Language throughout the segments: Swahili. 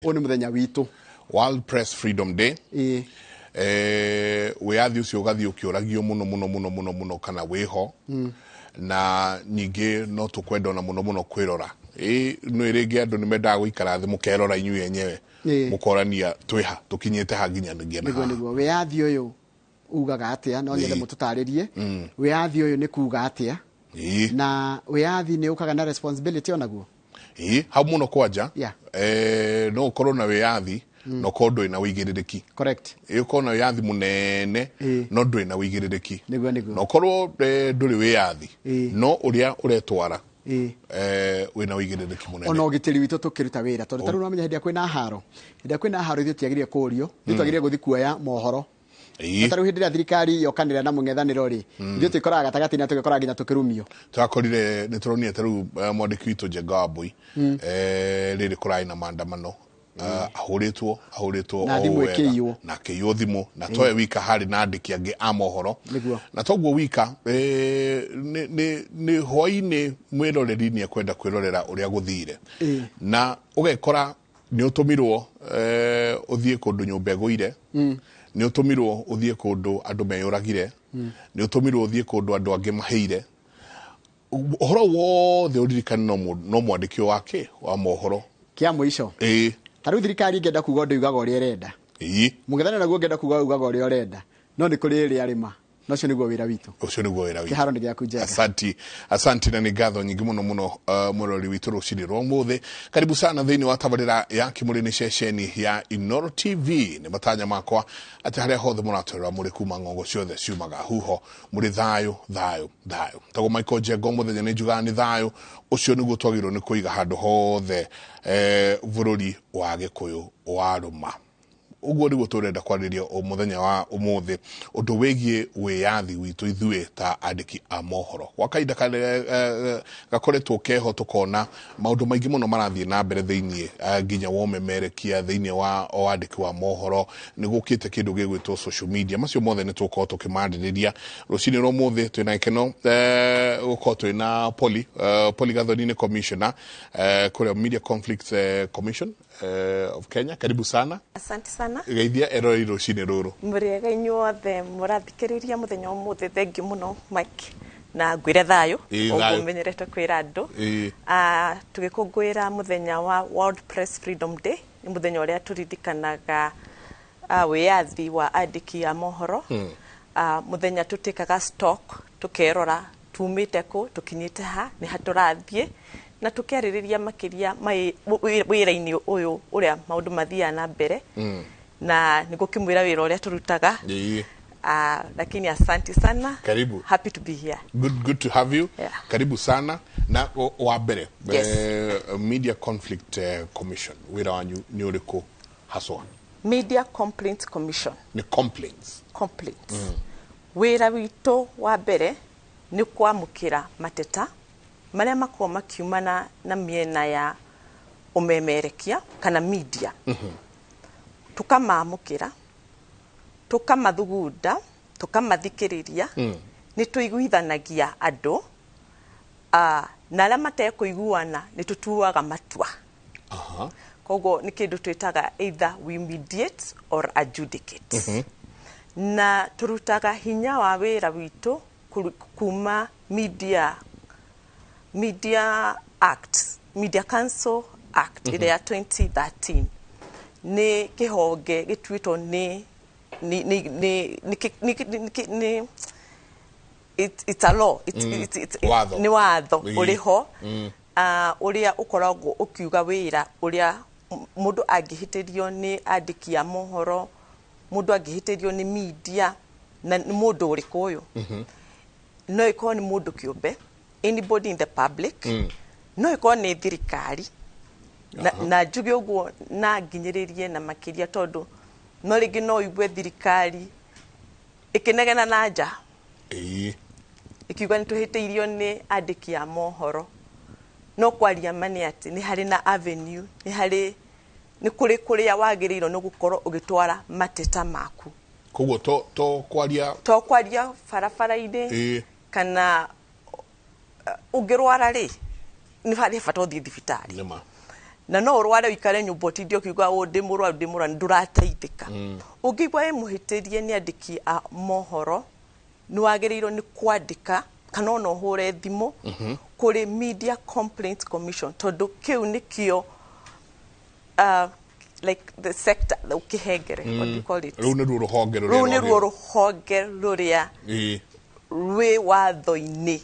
Oni muthenya witu. World Press Freedom Day. Wiathi ucio gathi ukioragio muno kana wiho. Na nyingi no tukwenda na muno kwirora. No irege andu ni menda guikara thi mukerora inyu yenyewe. Mukorania twiha tukinyete ha nginya nginya. Niguo wiathi uyu ugaga atia no nyende mututaririe. Wiathi uyu ni kuga atia. Na wiathi ni ukaga na responsibility onaguo. Hau muno kwanja. No corona wiathi no kondo ina wigiririki. Correct. Kona wiathi munene no ndo ina wigiririki. Niguo. No korwo nduri wiathi no uria uretwara wina wigiririki munene. Ono gitiri witu tukiruta wira tondu taru namenya hindi kwina haro. Hindi kwina haro ithu tiagire kurio. Ithu tiagire guthi kuoya mohoro. Taru hindi ya thirikari yokanira na mungethaniro ri. Ithu twikoraga gatagati na tugikora nginya tukirumio. Twakorire ni turonire taru mwandiki witu Jegabui riri kurai na maandamano. Ahuritwo na thimu ikiyo na kiyo thimu na toye wika hari na andiki ange amohoro na toguo wika ni hoine mwiroreri ni kwenda kwirorera uria guthire na ugekora ni utumirwo uthie kundu nyumba guire ni utumirwo uthie kundu andu meyuragire ni utumirwo uthie kundu andu ange maheire uhoro wothe uririkani no mwandiki wake wa mohoro kia mwisho taru thirikari ngenda kuga undu yugaga uria irenda mugethanira naguo ngenda kuga ugaga uria urenda no ni kuri iri arima no cio niguo wira witu kiharo ni giaku njega asanti na ni ngatho nyingi muno murori witu ruciri rwa muthe karibu sana thiini wa tabarira ya kimurini ceceni ya Inooro TV ni matanya makwa ati haria hothe muratwira muri kuma ngongo ciothe ciumaga huho muri thayo tago Michael Jego muthenya ni njuga ni thayo ucio niguo twagirwo ni kuiga handu hothe bururi wa Gikuyu wa Ruma uguo niguo turenda kwariria muthenya wa umuthi undu wigie wiathi witu ithue ta andiki a mohoro wakaida gakoretwo keho tukona maundu maingi muno marathie na mbere thiini nginya womemerekia thiini wa andiki wa mohoro nigukite kindu gigwitwo social media macio mothe ni tuko tukimandiriria rucini ro muthi twina ikeno uko twina Polygathon Commissioner kule Media Conflict Commission of Kenya karibu sana. Asante sana. Geithia erori rucini ruru. Muriega inyuothe murathikiriria muthenya umuthi thengi muno Mike na ngwire thayo ugumenyerete kwira andu tugikungwira muthenya wa World Press Freedom Day ni muthenya uria turirikanaga wiathi wa andiki a mohoro muthenya tutikaga stock tukerora tumite ku tukinyite ha ni haturathie na tukiaririria makiria wira-ini uyu uria maundu mathia na mbere na nigukimwira wira uria turutaga lakini asante sana. Karibu. Happy to be here. Good to have you. Karibu sana na wa mbere Media Conflict Commission wira wanyu ni uriku haswa? Media Complaints Commission ni complaints wira witu wa mbere ni kwamukira mateta maria makoma makiumana na miena ya umemerekia kana media tukamamukira tukamathugunda tukamathikiriria ni tuiguithanagia andu na aria matekuiguana ni tutuaga matua koguo ni kindu twitaga either we mediate or adjudicate na turutaga hinya wa wira witu kuma Media Council Act ile ya 2013 ni kihonge gitwitwo ni it's a law ni watho uriho uria ukoragwo ukiuga wira uria mundu angihitirio ni andiki a mohoro mundu angihitirio ni media na mundu uriku uyu no iko ni mundu kiumbe anybody in the public no iko ni thirikari na njuge uguo na nginyiririe na makiria tondu no ringi no igwe thirikari ikinegena na nja ikiuga ni tuhiteirio ni andiki a mohoro no kwaria mani ati ni hari na avenue ni kuri kuria wagirirwo no gukorwo ugitwara mateta maku koguo to kwaria farafara-ini kana ungirwara ri ni hari bata uthie thibitari na no urware ikare nyumba tindio kiuga o ndimurwa ndurateithika ungigwa muhitirie ni andiki a mohoro ni wagirirwo ni kwandika kana no hure thimu kuri Media Complaints Commission tondu kiu nikio like the sector the ukihengere what do you call it runi ruhonge ruria rwe watho-ini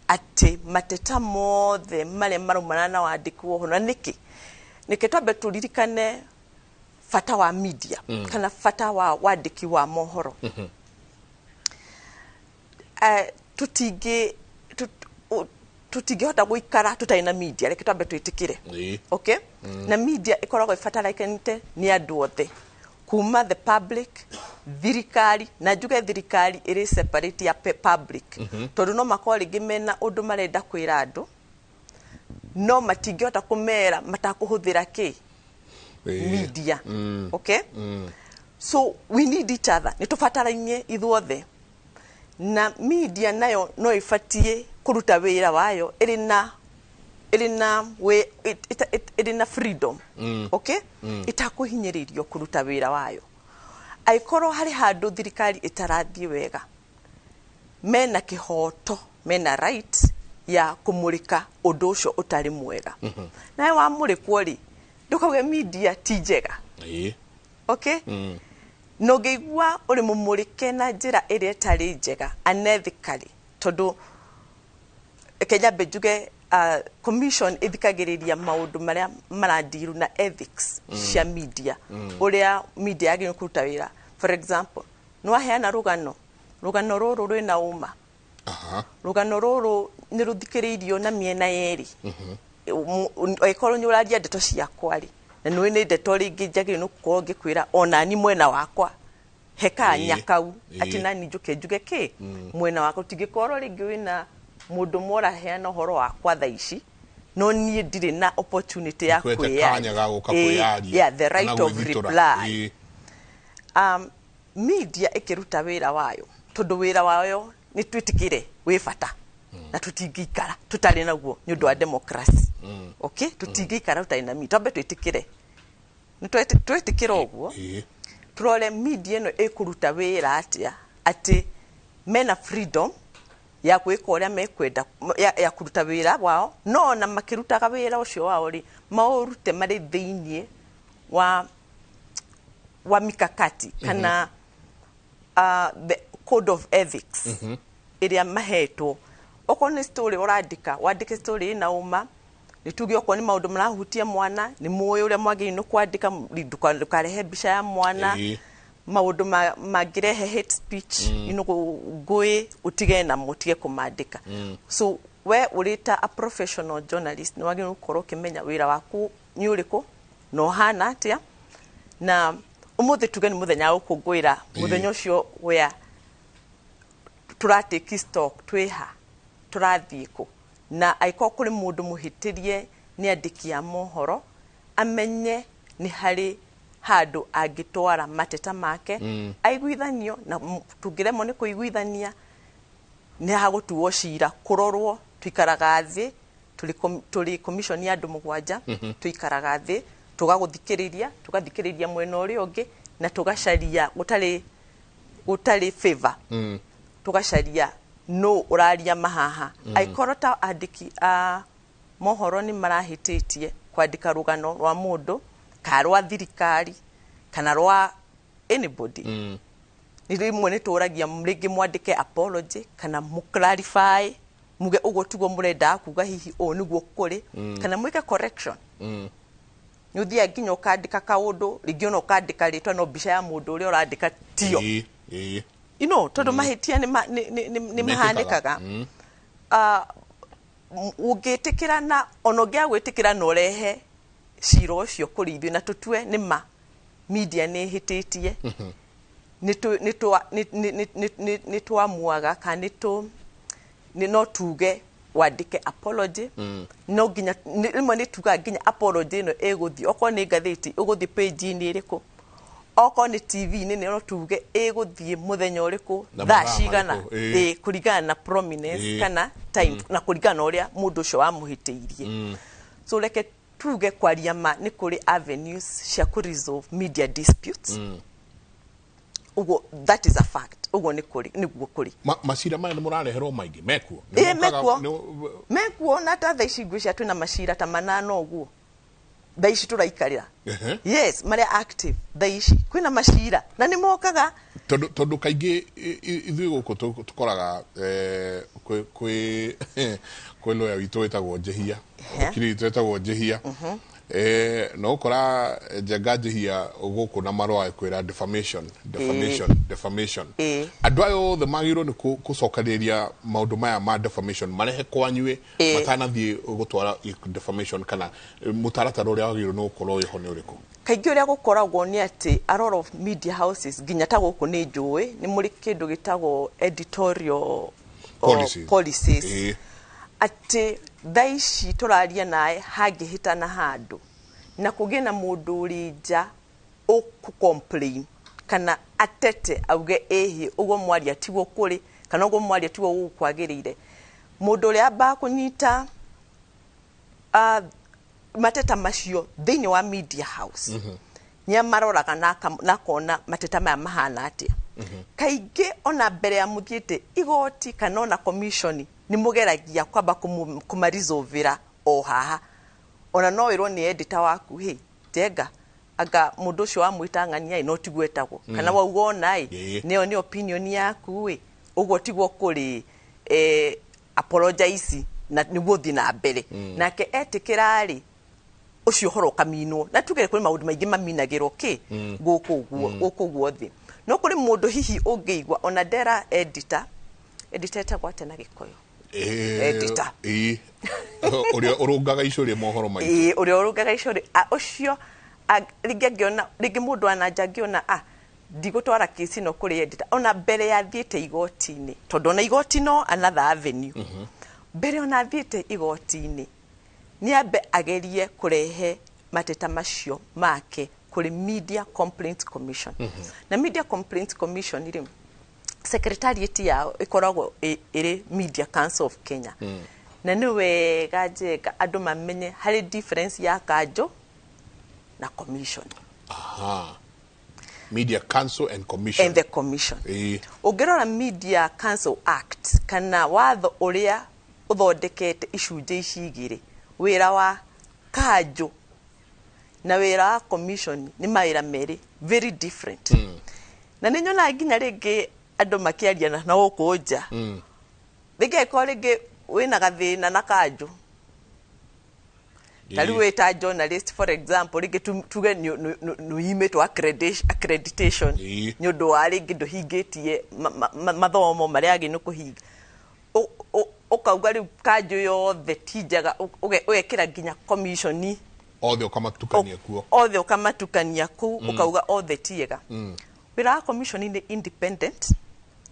ati mateta mothe mare marumana na wandiki wo na niki twambe turirikane fata wa media kana fata wa wandiki wa mohoro tutingihota guikara tutaina media reke twambe twitikire okay na media ikoragwo ifatarakanite ni andu othe kuma the public thirikari na njuge thirikari iri separate ya public tondu no makori gimena undu marenda kwira andu no matingihota kumera matakuhuthira ki media okay so we need each other ni tufataranye ithuothe na media nayo no ifatie kuruta wira wayo irina freedom okay itakuhinyiririo kuruta wira wayo aikoro hari handu thirikari itarathie wega mena kihoto mena right ya kumurika undu ucio utari mwega nae wa murikwo ri ndukauge media tijega okay no geigwa uri mumurike na njira iri etari njega unethically tondu Kenya bejuge commission ithikagiriria maundu maria maradiru na ethics cia media uria media yagire kuruta wira for example no aheana rugano ruru rwina uma rugano ruru ni ruthikiririo na miena yeri aikoro ni uradia ndeto cia kwari na no ni ndeto ringi njagire no ko ngikwira ona ni mwena wakwa heka nyakau ati nani njuke ki mwena wakwa tingikoro ringi wina mundu mora heana horo wakwa thaici no nie ndire na opportunity ya kuyaria yeah the right of reply media ikiruta wira wayo tondu wira wayo ni twitikire wi fata na tutingikara tutari naguo ni undu wa democracy okay tutingikara tutari na media tobe twitikire ni twitikira uguo turole media no ikuruta wira atia ati mena freedom ya gwika uria mekwenda ya kuruta wira wao no na makirutaga wira ucio wao ri maurute mari thiinie wa mikakati kana the code of ethics iria mahetwo oko ni story urandika wandike story na uma nituge oko ni maundu marahutia mwana ni muoyo uria mwagi no kwandika ndukarehe bica ya mwana maundu magirehe hate speech ngui utige na mutige kumandika so we urita a professional journalist ni wagi ukoro kimenya wira waku ni uriku no hana atia na umuthi tuge ni muthenya ukungwira muthenya ucio wea turate stock twiha turathiku na aiko kuri mundu muhitirie ni andiki ya mohoro amenye ni hari handu agitwara mateta make aiguithanio na tungiremo ni kuiguithania ni hagutuo cira kurorwo twikaraga thi tuli commission ya andu mugwanja twikaraga thi tugathikiriria mwena uri ungi na tugacaria gutari favor tugacaria no uraria mahaha aikorota andiki a mohoro ni marahititie kwandika rugano rwa mundu karwa thirikari kana rwa anybody ni rimwe ni turagia mrigi mwandike apology kana mu clarify muge ugo tugo murenda kuga hihi o niguo kuri kana mwike correction nyuthia nginyo kandika kaundu ringi no kandika ritwa no bica ya mundu uri urandika tio tondu mahitia ni mahanikaga ugitikira na onogia gwitikira no rehe ciro ucio kurithio na tutue ni media ni hititie ni twamuaga kana ni no tuge wandike apology no ginya rimwe ni tuga ginya apology no eguthi oko ni gatheti uguthi page ni iriku oko ni tv ni no tuge eguthi muthenya uriku thashigana kurigana na prominence kana time na kurigana uria mundu ucio wa muhitiirie so reke tuge kwaria ma nĩ kũrĩ avenues cia ku resolve media disputes. Ugo, that is a fact. Ugo niguo kuri. Macira maya nĩ mũrareherwo maingĩ mekuo. Mekuo na ta thaa ici ngwĩcia twĩna macira ta manano ũguo. Thaa ici tũraikarĩra. Yes, marĩa active thaa ici kwĩna macira na nĩ mokaga tondu kaingĩ ithuĩ gũkũ tũkoraga kwĩ lawyer witũ wĩtagwo Njehia. Kiri witũ wĩtagwo Njehia. No ukora Njenga Njehia gũkũ na marũa kwĩra defamation. Andũ ayo othe magĩrĩirwo nĩ gũcokanĩrĩria maũndũ maya ma defamation marehe kwanyuĩ matanathiĩ gũtwara defamation kana mũtaratara ũrĩa wagĩrĩirwo nĩ gũkorwo wĩho nĩ ũrĩkũ. Kaingĩ ũrĩa gũkoragwo nĩ atĩ a lot of media houses nginya ta gũkũ nĩ njũĩ nĩ mũrĩ kĩndũ gĩtagwo editorial policies. Ati thaa ici tũraria nae hangĩhĩtana handũ na kũgĩe na mũndũ ũrĩ nja complain kana atete auge ũguo mwaria tigwo kũrĩ kana ũguo mwaria tigwo gũkwagĩrĩire, mũndũ ũrĩa amba kũnyita mateta macio thĩinĩ wa media house nĩ amaroraga na kona mateta maya mahana atĩa. Kaingĩ ona mbere ya mũthiĩte igoti kana ona commission ni mugeragia kwamba kumarizovera o haha. Ona no wĩrwo nĩ editor waku Njenga anga mũndũ ũcio wamwĩta ng'ania no tigwetagwo kana wauga ona nĩyo nĩ opinion yaku ũguo tigwo kũrĩ apologize na nĩguo thiĩ na mbere nake etĩkĩra ũcio horo kaminwo na tugere kũrĩ maũndũ maingĩ maminagĩrwo gũkũ guo thĩ. No kũrĩ mũndũ hihi ũngĩigua ona ndera editor etagwo atĩ na Gĩkũyũ editor ũrĩa ũrũngaga icũrĩ mohoro maingĩ ũrĩa ũrũngaga icũrĩ ũcio rĩngĩ mũndũ ananja ngĩona ndigũtwara kesi no kũrĩ editor ona mbere ya thiĩte igoti-inĩ tondũ ona igoti no another avenue. Mbere ona thiĩte igoti-inĩ niambe agerie kurehe mateta macio make kuri Media Complaints Commission. Na Media Complaints Commission iri secretariat yao ikoragwo iri Media Council of Kenya. Na niwe Njenga andũ mamenye hari difference ya kanjo na commission. Media Council and Commission. And the commission. Ũngĩrora Media Council Act kana watho ũrĩa ũthondekete icunjĩ ici igĩrĩ, wĩra wa kanjo na wĩra wa commission ni mawĩra merĩ very different. Na nĩ nyona nginya rĩngĩ andũ makĩaria na gũkũ nja rĩngĩ ko rĩngĩ wĩna gathĩna na kanjo ta rĩu wĩta journalist for example rĩngĩ tuge nĩuimĩtwo accreditation nĩ ũndũ wa rĩngĩ ndũhingĩtie mathomo marĩa agĩ nĩ kũhinga ũkauga rĩu kanjo yothe ti njega ũgekĩra nginya commission othe ũkamatukania kuo ũkauga othe ti njega. Wĩra wa commission ni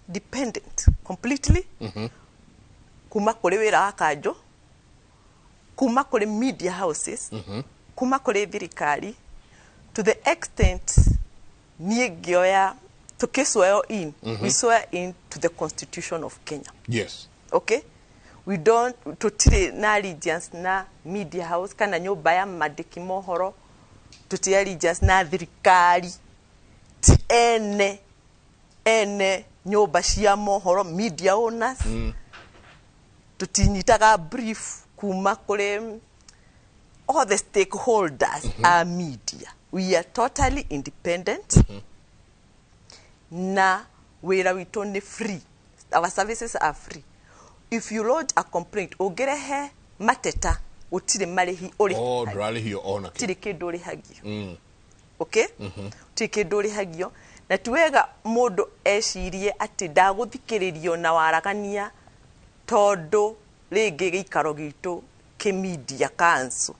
dependent completely kuma kũrĩ wĩra wa kanjo kuma kũrĩ media houses kuma kũrĩ thirikari to the extent niĩ ngĩoya tukiswear in we swear in to the Constitution of Kenya. Yes. Okay, we don't tutire na allegiance na media house kana nyũmba ya mandĩki mohoro, tutire allegiance na thirikari ti ene nyũmba cia mohoro media owners. Tutinyitaga brief kuma kũrĩ all the stakeholders are media. We are totally independent. Na wĩra witũ nĩ free. Our services are free. If you lodge a complaint ũngĩrehe mateta ũtirĩ marĩhi ũrĩhagio. Ndũrarĩhio ona kĩ. Ũtirĩ kĩndũ ũrĩhagio. Okay? Ũtirĩ kĩndũ ũrĩhagio. Na tiwega mũndũ ecirie atĩ ndagũthikĩrĩrio na waragania tondũ rĩngĩ gĩikaro gitũ Media Council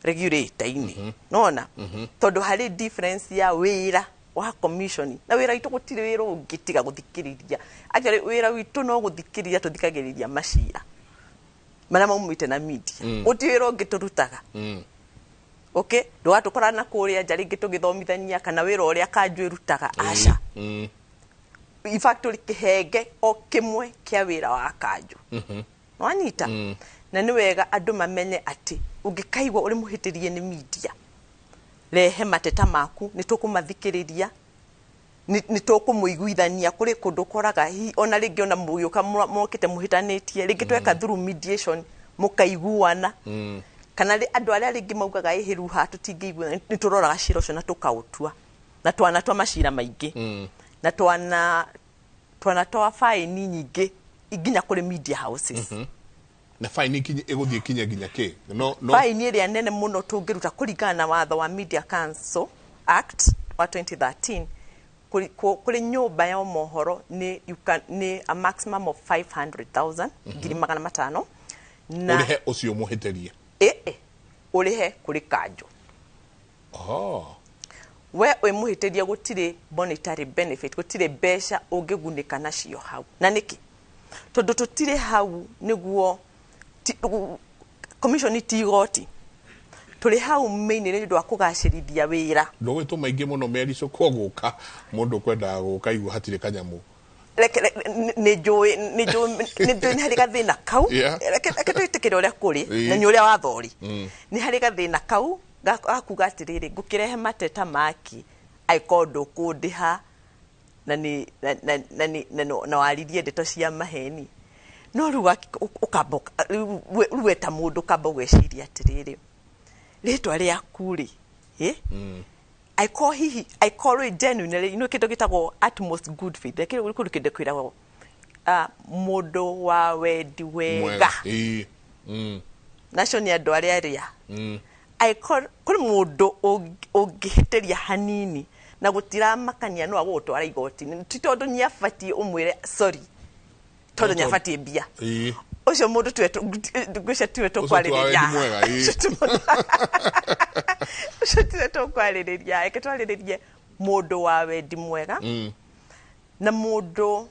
regulator-inĩ nona tondũ harĩ difference ya wĩra wa commission na wĩra witũ gũtirĩ wĩra ũngĩ tiga gũthikĩrĩria. Actually wĩra witũ no gũthikĩrĩria tũthikagĩrĩria macira marĩa maumĩte na media. Gũtirĩ wĩra ũngĩ tũrutaga. Okay, ndũgatũkora na kũrĩa nja rĩngĩ tũgĩthomithania kana wĩra ũrĩa kanjo ĩrutaga aca. In fact kĩhenge o kĩmwe kĩa wĩra wa kanjo wanyita na nĩ wega andũ mamenye atĩ ũngĩkaigwa ũrĩ mũhĩtĩrie nĩ media rehe mateta maku nĩ tũkũmathikĩrĩria nĩ tũkũmũiguithania kũrĩ kũndũ koraga ona rĩngĩ ona mũgĩũka mokĩte mũhĩtanĩtie rĩngĩ tweka through mediation mũkaiguana kana andũ arĩa rĩngĩ maugaga ĩhĩru ha tũtingĩigua nĩ tũroraga cira ũcio na tũkaũtua na twanatua macira maingĩ na twanatoa faini nyingĩ nginya kũrĩ media houses na faini ĩgũthiĩ nginya kĩ faini ĩrĩa nene mũno tũngĩruta kũringana na watho wa Media Council Act wa 2013 kũrĩ nyũmba ya mohoro nĩ a maximum of 500,000 ngiri magana matano na ũrĩhe ũcio mũhĩtĩrie ũrĩhe kũrĩ kanjũ we wĩ mũhĩtĩria gũtirĩ monetary benefit gũtirĩ mbeca ũngĩgunĩka nacio hau na nĩkĩ tondũ tũtirĩ hau nĩguo commission ti igoti tũrĩ hau main nĩ ũndũ wa kũgacĩrithia wĩra ndũgĩtũ maingĩ mũno mericũkwo gũka mũndũ kwendaga gũka igua hatirĩ kanyamũ nĩ harĩ gathĩna kau reke twĩtĩkĩre ũrĩa kũrĩ na nĩ ũrĩa wathori nĩ harĩ gathĩna kau gakuga atĩrĩrĩ ngũkĩrehe mateta maki aĩkorwo ndũkũndĩha na waririe ndeto cia maheni no rĩu rĩu weta mũndũ kamba gweciria atĩrĩrĩ rĩtwa rĩaku-rĩ aĩkorwo genuinely ino kĩndũ gĩtagwo utmost good faith kĩndũ kwĩragwo mũndũ wa wendi wega nacio nĩ andũ arĩa kũrĩ mũndũ ũngĩhĩtĩria hanini na gũtiramakania no agũtwara igoti ti tondũ nĩ abatiĩ ũmwĩre sorry tondũ nĩ abatiĩ mbia ũcio mũndũ ngwĩcia tiwe tũkwarĩrĩria ũcio tiwe tũkwarĩrĩria reke twarĩrĩrie mũndũ wa wendi mwega na mũndũ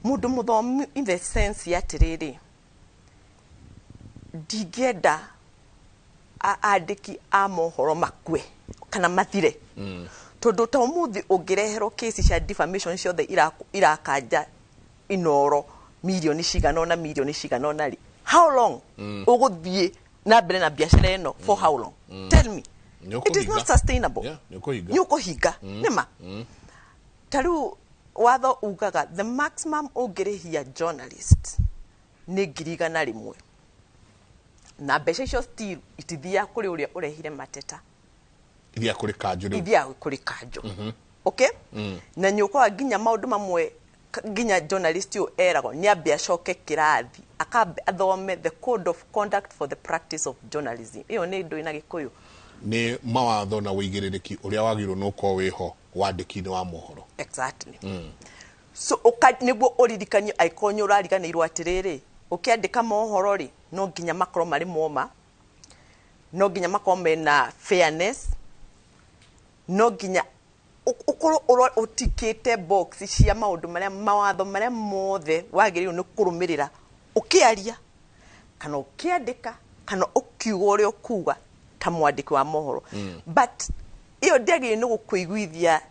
mũthomu in the sense ya atĩrĩrĩ ndingĩenda andĩki a mohoro makue kana mathire tondũ ta ũmũthĩ ũngĩreherwo kesi cia defamation ciothe irakanja Inoro milioni cigana na milioni cigana na rĩ how long ũgũthiĩ na mbere na biacara ĩno for how long tell me it is not sustainable nĩ ũkũhinga nĩma ta rĩu watho ugaga the maximum ũngĩrĩhia journalist nĩ 100,000 na mbeca icio still itithia kũrĩ ũrĩa ũrehire mateta ithia kũrĩ kanjũ okay na nĩ ũkoraga nginya maũndũ mamwe nginya journalist ũyũ eragwo nĩ ambe acoke kĩrathi athome the code of conduct for the practice of journalism ĩyo nĩ ndũ ina Gĩkũyũ nĩ mawatho na ũigĩrĩrĩki ũrĩa wagĩrĩirwo nĩ gũkorwo wĩho wandĩki-inĩ wa mohoro exactly so nĩguo ũririkanio aĩkorwo nĩ ũrariganĩirwo atĩrĩrĩ ũkĩandĩka mohoro rĩ no nginya makorwo marĩ moma no nginya makorwo mena fairness no nginya ukorwo ũtikĩte box cia maũndũ marĩa mawatho marĩa mothe wagĩrĩirwo nĩ kũrũmĩrĩra ũkĩaria kana ũkĩandĩka kana ũkiuga ũrĩa ũkuga ta mwandĩki wa mohoro but iyo ndĩagĩrĩirwo nĩ gũkũiguithia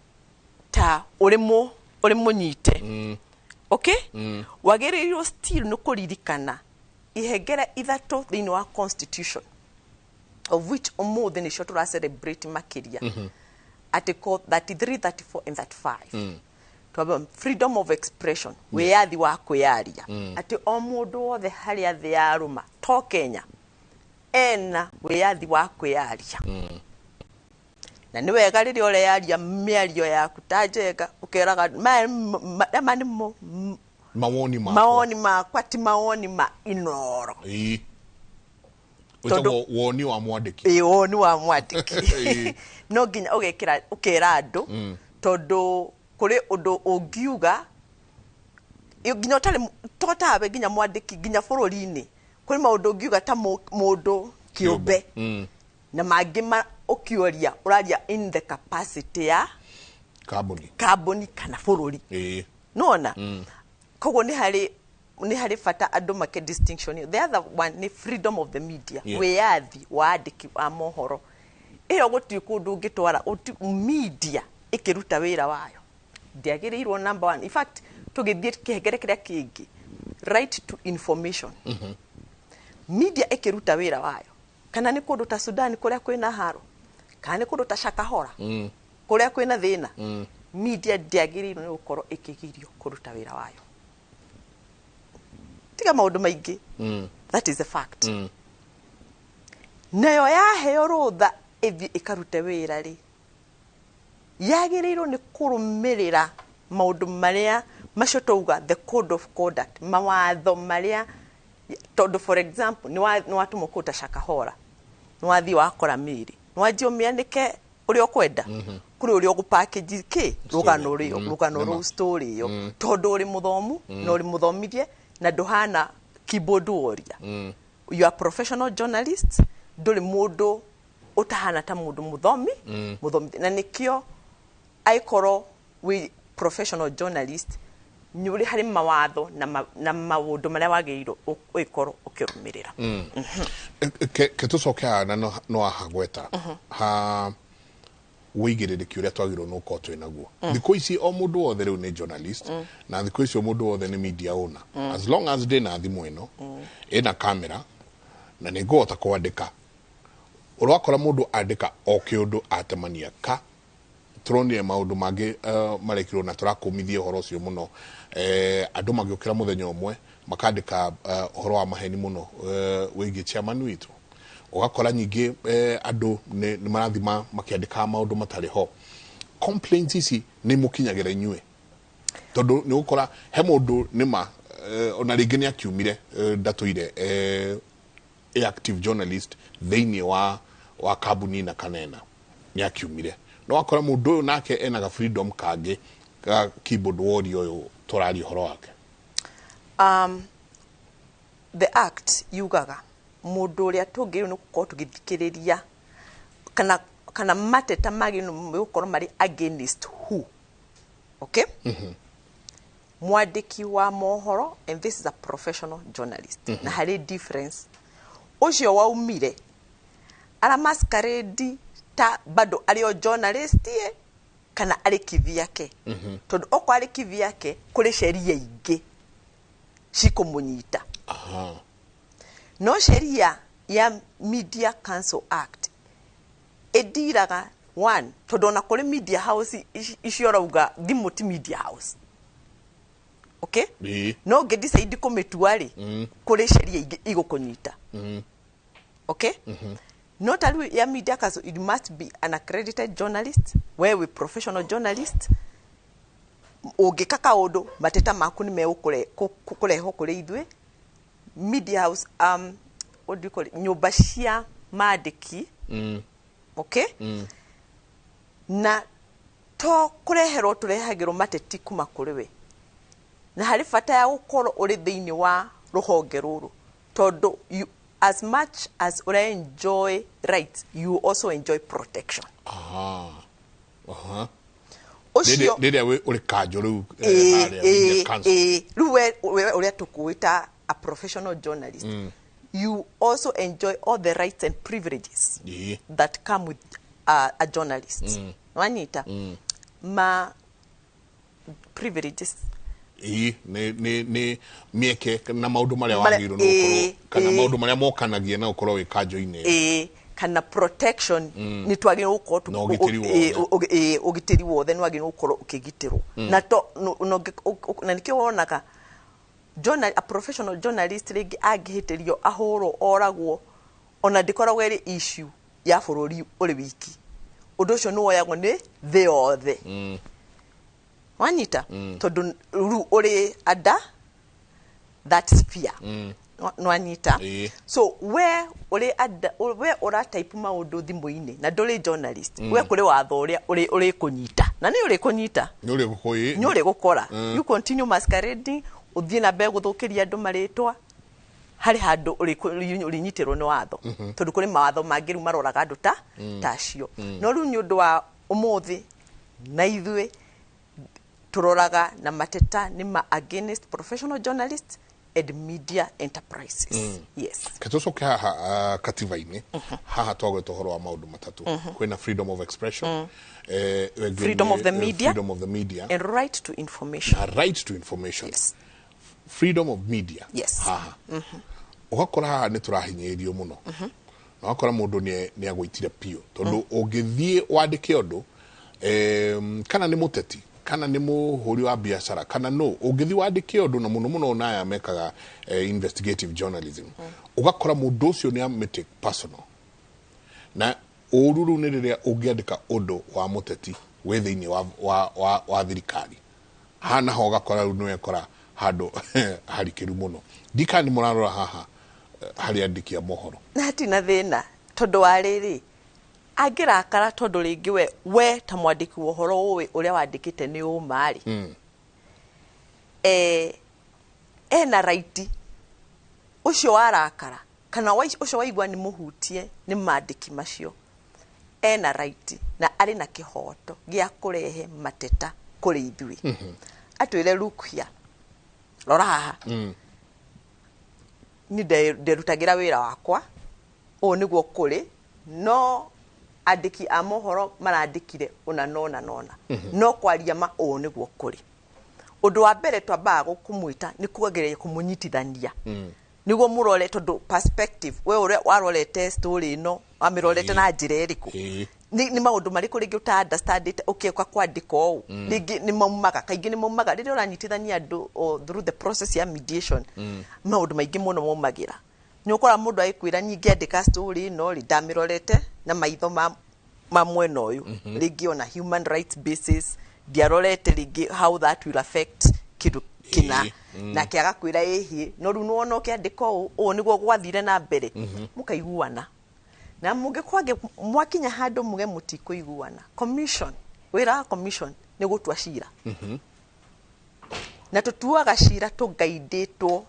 ta ũrĩ mũnyite okay wagĩrĩirwo still nĩ kũririkana ihengere ithatũ thĩinĩ wa constitution of which ũmũthĩ nĩcio tũra celebrate makĩria article 33 34 and 35 twaba freedom of expression wĩyathi wa kwĩyaria atĩ o mũndũ wothe harĩa thĩ yarũma to Kenya ena wĩyathi wa kwĩyaria na nĩ wega rĩrĩa ũreyaria mĩario yaku ta Njenga ũkeraga mawoni makwa ti mawoni ma Inoro woni wa mwandĩki woni wa mwandĩki no nginya ũkera andũ tondũ kũrĩ ũndũ ũngiuga nginya ũtarĩ totawe nginya mwandĩki nginya bũrũri-inĩ kũrĩ maũndũ ũngiuga ta mũndũ kĩũmbe na mangĩ ũkĩoria ũraria in the capacity ya kambuni kana bũrũri nona koguo nĩ harĩ bata andũ make distinction the other one ni freedom of the media wĩyathi wa andĩki a mohoro ĩyo gũtirĩ kũndũ ũngĩtwara media ĩkĩruta wĩra wayo ndĩagĩrĩirwo number one in fact tũgĩthiĩ kĩhengere kĩrĩa kĩngĩ right to information media ikiruta wira wayo kana ni kundu ta Sudan kuria kwina haro kana ni kundu ta Shakahora kuria kwina thina media ndiagiriirwo ni gukorwo ikigirio kuruta wira wayo tiga maundu maingi that is a fact nayo yaheo rutha ithi ikarute wira ri yagiriirwo ni kurumirira maundu maria macio touga the code of conduct mawatho maria tondu for example ni watu ta Shakahora ni wathi wakora miri ni wajio mianike uri okwenda kuri uri ogupackage ki rugano rio rugano ru story yo tondu uri muthomu na uri muthomithie na nduhana keyboard warrior you are professional journalist nduri mundu utahana ta mundu muthomi na nikio aikoro we professional journalist nyuri hari mawatho na maundu maria wagiirwo uikoro ukirumirira ke tucoka na no ahagweta ha wigiriki uria twagirwo no ko twinaguo thiko ici o mundu wothe riu ni journalist na thiko ici o mundu wothe ni media owner as long as they na thimu ino ina camera na ni ngota kwandika urakora mundu andika o kiundu atemania ka turonire maundu mangi marekirwo na turakumithie horo cio muno andu magiukira muthenya umwe makandika horo wa maheni muno wigi chairman witu ugakora nyingi andu ni marathima makiandika maundu matari ho complaints ici ni mukinyagira inyue tondu ni gukora he mundu nima ona ringi ni akiumire ndatuire active journalist theini wa kabuni na kanena ni akiumire no akora mundu nake enaga freedom kage ka keyboard warrior yo torari horo wake the act yugaga mundu ria tungiru no ko tugithikiriria kana mateta maginu mukorwo mari against who okay mwandiki wa mohoro and this is a professional journalist na hari difference ucio waumire ara masquerade ta bado alio journalist ye kana ari kivyake tondu oko ari kivyake kuri sheria ingi cikumunyita no sheria ya Media Council Act ediraga one tondu na kuri media house icio rauga thimuti media house okay no ngedisaidi kumitwari kuri sheria ingi igukunyita okay not only ya media council, it must be an accredited journalist where we professional journalist ogekaka odo mateta maku ni meukure kukureho kuri ithwe media house what do you call it nyumba cia maandiki okay na to kureherwo turehagirwo mateti kuma kuri we na hari fata ya gukoro uri thiini wa ruhonge ruru tondu as much as you enjoy rights, you also enjoy protection. Dede we uri kanjo ruwe tukuita a professional journalist. You also enjoy all the rights and privileges that come with a journalist. Wanita ma privileges ni mieke na maundu maria wagiru no ukoro kana maundu maria mokanagie na ukoro wikanjo ine kana protection ni twagire ukoro ugitiri wothe ni wagire ukoro ukigitirwo na to na nikio wonaka a professional journalist rigi agihitirio ahoro oragwo ona ndikoragwo eri issue ya bururi uri wiki undu ucio ni woyagwo ni the othe wanita tondu ru uri ada that sphere no anita so where uri ada where ora type maundu thimu-ini na nduri journalist we kuri watho uri kunyita na ni uri kunyita ni uri gukoi ni uri gukora you continue masquerading uthie na be guthukiria andu maritwa hari handu uri nyitirwo ni watho tondu kuri mawatho mangiru maroraga andu tacio no ru ni undu wa umuthi na ithwe turoraga na mateta ni ma against professional journalists and media enterprises. Yes. Katusoke haha katiba-ini haha twagweta uhoro wa maundu matatu kwina freedom of expression freedom of the media freedom of the media and right to information. Right to information. Yes. freedom of media yes haha ugakora haha ni turahinyĩrio muno na wakora mundu ni agwitire pio tondu ungithie wandike undu kana ni muteti kana ni muhuri wa biashara kana no ungithie wandike undu na muno naya mekaga investigative journalism ugakora mundu ucio ni amete personal na ururu ni riria ungiandika undu wa muteti we thiini wa thirikari hana ho ugakora ni wekora handu harikiru muno ndikani murarora haha hari andikia mohoro na hatina thina tondu wa riri angirakara tondu ringi we ta mwandiki wa uhoro uria wandikite ni umari ena right ucio warakara kana ucio waigua ni muhutie ni mandiki macio ena right na ari na kihoto gia kurehe mateta kuri ithui atwire rukia rora haha ni nderutagira wira wakwa o niguo kuri no andiki a mohoro marandikire una no kwaria ma o niguo kuri undu wa mbere twambaga gukumwita ni kugereria kumunyitithania niguo murore tondu perspective we ure warorete story no amirorete na njira iriku ni maundu mariku ringi uta understand it ukiuka kwandika ou ringi ni maumaga kaingi ni maumaga riria uranyitithania andu through the process ya mediation maundu maingi muno maumagira ni ukora mundu aikwira nyingi andika story no ridamirorete na maitho ma mwena uyu ringi on a human rights basis diarorete ringi how that will affect kidu kina na kiaga kwira ehi no ru no ono kiandika o niguo gwathire na mbere mukaiguana na mungikwage mwakinya handu muge mutikuiguana commission wira commission ni gutua cira na tutuaga cira tugaiditwo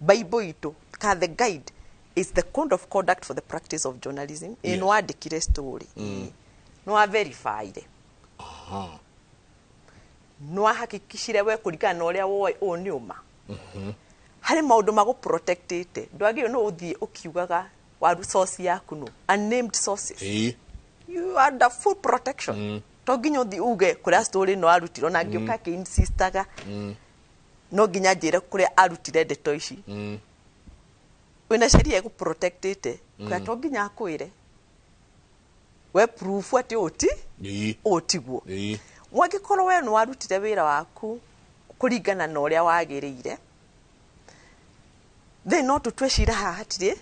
bible itu ka the guide is the code of conduct for the practice of journalism in wandikire story no verified no hakikishire we kurigana uria woi o ni uma hari maundu mago protected ndwagire no uthie ukiugaga wa source yaku no unnamed sources you are the full protection to ginyo thi uge kuria story no arutiro na ngioka ke insistaga no ginya njire kuria arutire ndeto ici wina sheria ku protected kwa to ginya akwire we proof ati otiguo mwagikoro we no arutire wira waku kuringana na uria wagirire they not to tweshira hatire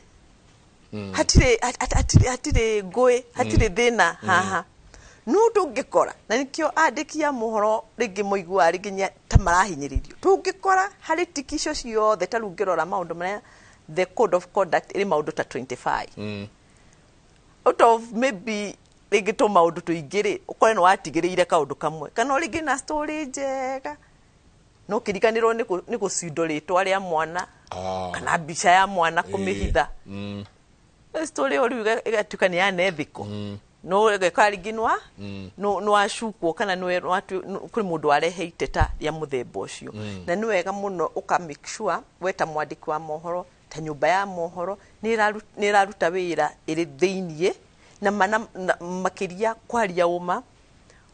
hatire ngui hatire thina haha no tungikora na nikio andikia mohoro ringi muigua ringi tamarahinyiririo tungikora hari tikisho ciothe tarungirora maundu maria the code of conduct iri maundu ta 25 out of maybe ringi to maundu tuingiri ukore no watigiriire kaundu kamwe kana ringi na story njega no kirikanirwo ni gucindoritwa ria mwana kana bicha ya mwana kumihitha story ori igatukania ya nethiko no gekariginwa no ashukwo kana no kuri mundu areheite ta ya muthemba ucio na ni wega muno uka make sure weta mwandiki wa mohoro ta nyumba ya mohoro ni raruta wira iri thiinie na makiria kwaria uma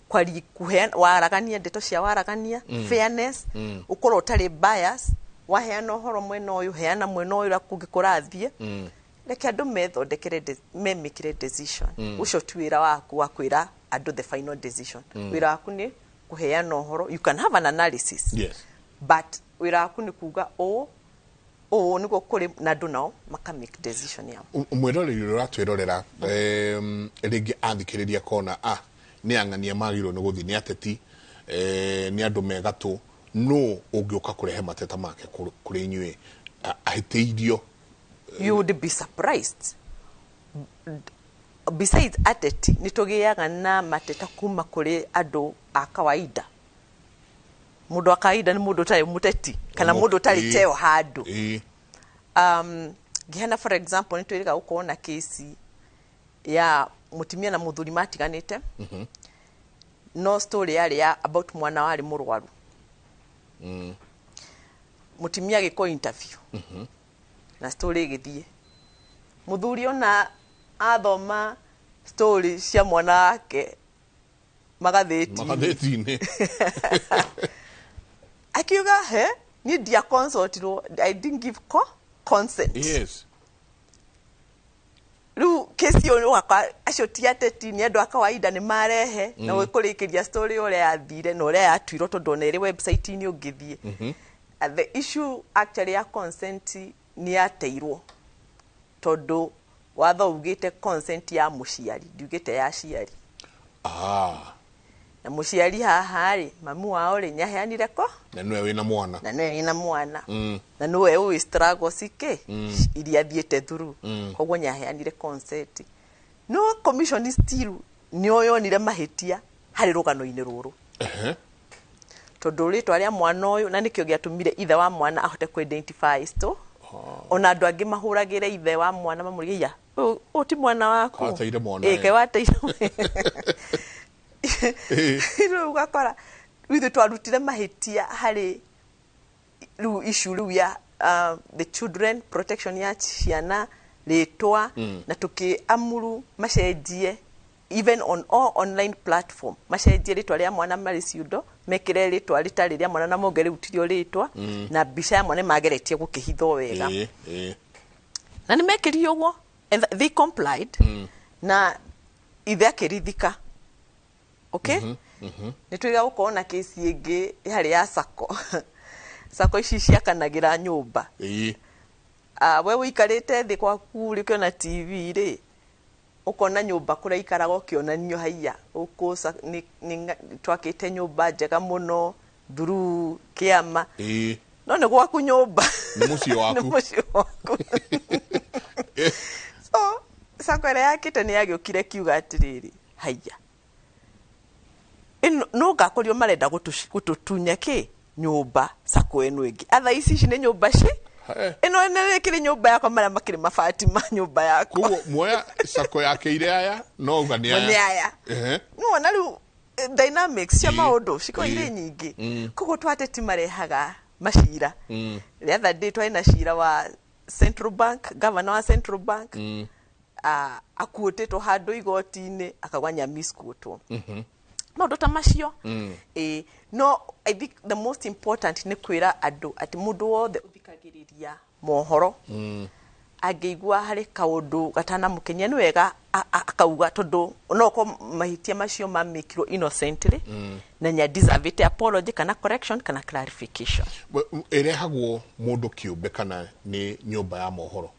kwari kuheana waragania ndeto cia waragania fairness ukoro utari bias waheana horo mwena uyu heana mwena uyu akungikurathie reke andu methondekere memikire decision ucio twira waku wa kwira andu the final decision wira waku ni kuheana horo you can have an analysis but wira waku ni kuga niko kuri na andu nao maka make decision ya mwiroreri uratwirorera ringi athikiriria kona ni ang'ania magiro ni guthi ni ateti ni andu megatu no ungiuka kurehe mateta make kuri inyue ahiteirio you would be surprised besides ateti nitugiaga na mateta kuma kuri andu a kawaida mundu a kawaida ni mundu tari muteti kana mundu tari teo handu gihana for example nitwiriga ukona kesi ya mutimia na muthuri matiganite no story yari ya about mwana wari murwaru mutimia giko interview na story githie muthuri ona athoma story cia mwana wake magatheti-ini akiuga ni dia consult ro I didn't give consent. Yes. Ru kesi yo wakwa acio tiateti ni andu akawaida ni marehe na gwikurikiria story ore yathire na ore yatwiro tondu na iri website ni ungithie. The issue actually ya consent ni yateirwo tondu watho ugite consent ya muciari ndiugite ya ciari. Na muciari haha ri mamu wao ri nyaheanire ko na niwe wina mwana na niwe uwi struggle sike iria thiete through kogwo nyaheanire consent. No commission still ni oyonire mahitia hari rugano-ini ruru tondu ritwa ria mwana uyu na nikio giatumire ithe wa mwana ahote ku identify sto ona andu angi mahuragire ithe wa mwana mamurigia o ti mwana wako wateire mwana ke wateire iro ugakora withe twarutire mahitia hari ru issue ru ya the children protection ya ciana letwa na tukiamuru macenjie even on all online platform macenjie ritwa ria mwana mari ciundo mekire ritwa ritari ria mwana na mongere utirio ritwa na bisha ya mwana mageretie gukihitho wega na ni mekiri uguo and they complied na ithe akirithika. Okay? Nitwiga gukona kesi ingi hari ya sako sako ici ciakanagira nyumba we wikarite thi kwa kuri kiona TV ri ukona nyumba kuria ikaraga ukionanio haiya ukusa ni twakite nyumba njega muno through kiama no ne gwaku nyumba ni mucio waku so sako ria yakite ni yagiukire kiuga atiriri haiya no gakorio marenda gututunya ki nyumba sako eno ingi atha ici ni nyumba ci eno ne kiri nyumba yakwa mara makiri mafati ma nyumba yakwa kuo moya sako yake ile aya no ugania no na ru dynamics cia maundu ciko ire nyingi kugo twateti marehaga macira the other day twaina cira wa Central Bank governor wa Central Bank akuotetwo handu igoti-ini akagwa nyamiskuotwo maundu ta macio no I think the most important ni kwira andu ati mundu wothe uthikagiriria mohoro angeigua hari kaundu gatana mukenya ni wega akauga tondu no ko mahitia macio mamikirwo innocently na nya deserve apology kana correction kana clarification irehagwo mundu kiumbe kana ni nyumba ya mohoro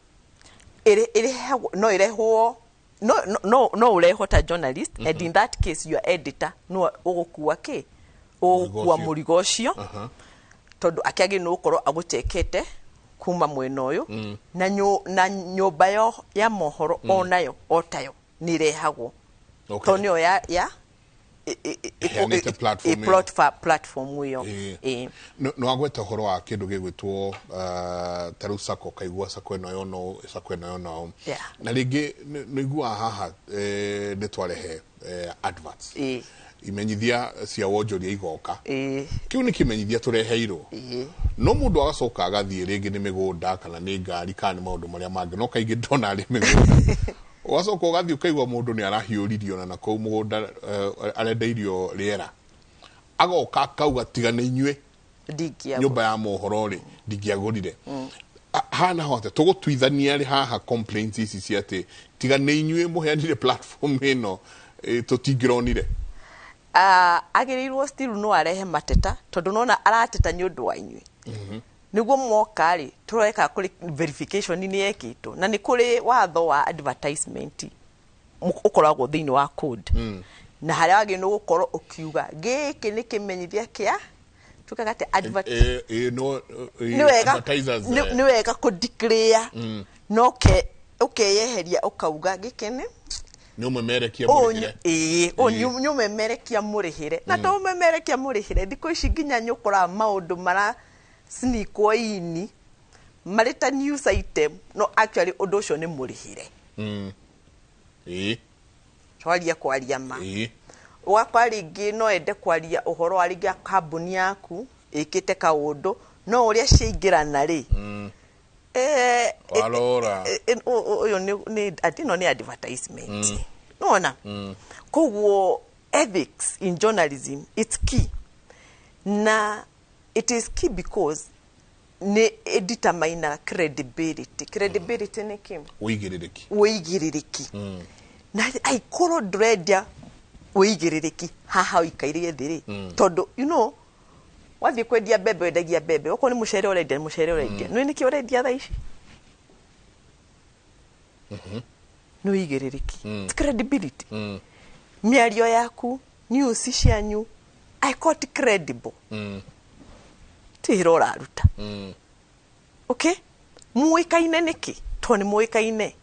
irehwo no ureho ta journalist and in that case your editor no ugukua ki ugukua murigo ucio tondu akiagi no ukorwo aguchekete kuma mweno uyu na nyumba yo ya mohoro onayo otayo ni rehagwo tonyo ya platform iyo no agweta horo wa kindu gigwitwo taru sako kaigua sako eno yono na ringi noigua haha ni twarehe adverts imenyithia cia wonjoria igoka kiu ni kimenyithia tureheirwo no mundu agacoka agathie ringi ni migunda kana ni ngari kana maundu maria mangi no kaingi ndona ari migunda wacoka ugathie ukaigwa mundu ni arahiuririo na kou mugunda arendeirio riera agoka akauga tigana inyue nyumba ya mohoro ri ndingiagurire hana hote tugutwithania ri haha complaints ici cia ati tigana inyue muheanire platform ino tutingironire agirirwo still no arehe mateta tondu nona arateta nyundu wa inyue niguo mwoka ri tureka kuri verification ni ekito na ni kuri watho wa advertisement ukoragwo thiini wa code na haria wagi no gukorwo ukiuga giki ni kimenyithia kia tukagate advertisers ni wega ku declare no ke ukeyeheria ukauga giki ni nyumemerekia murihire nyumemerekia murihire na to memerekia murihire thiko ici nginya nyukora maundu mara sneakwo ini marita news item no actually undu ucio ni murihire twaria kwaria ma wakwa ringi no ende kwaria uhoro wa ringi kambuni yaku ikite kaundu no uria ciingirana ri walora uyo ni atino ni advertisement nona kogwo ethics in journalism it's key na it is key because ne determine credibility ne kim uigiririki na aikoro dreadia uigiririki haha uikaire thiri todo you know wathi kwendia bebe wendagia bebe oko ni muchere urendia no niki urendia tha ici no uigiririki credibility miario yaku news cianyu I got credible tiro raruta okay muikaine niki to ni muikaine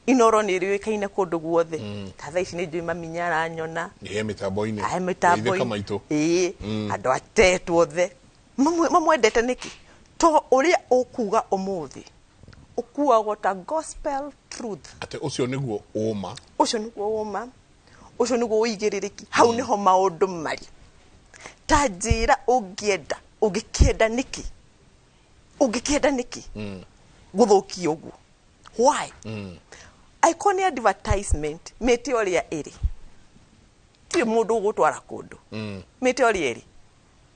inoro ni riuikaine kundu guothe tatha ici ni njui maminyara nyona mitambo-ini kamaito andu atetwo the mamwendete niki to uria ukuga umuthi ukuagwo ta gospel truth ate ucio niguo uma ucio niguo uigiririki hau niho maundu mari ta njira ugikienda niki guthukia uguo why icon advertisement mete oria iri ti mundu gutwara kundu mete oria iri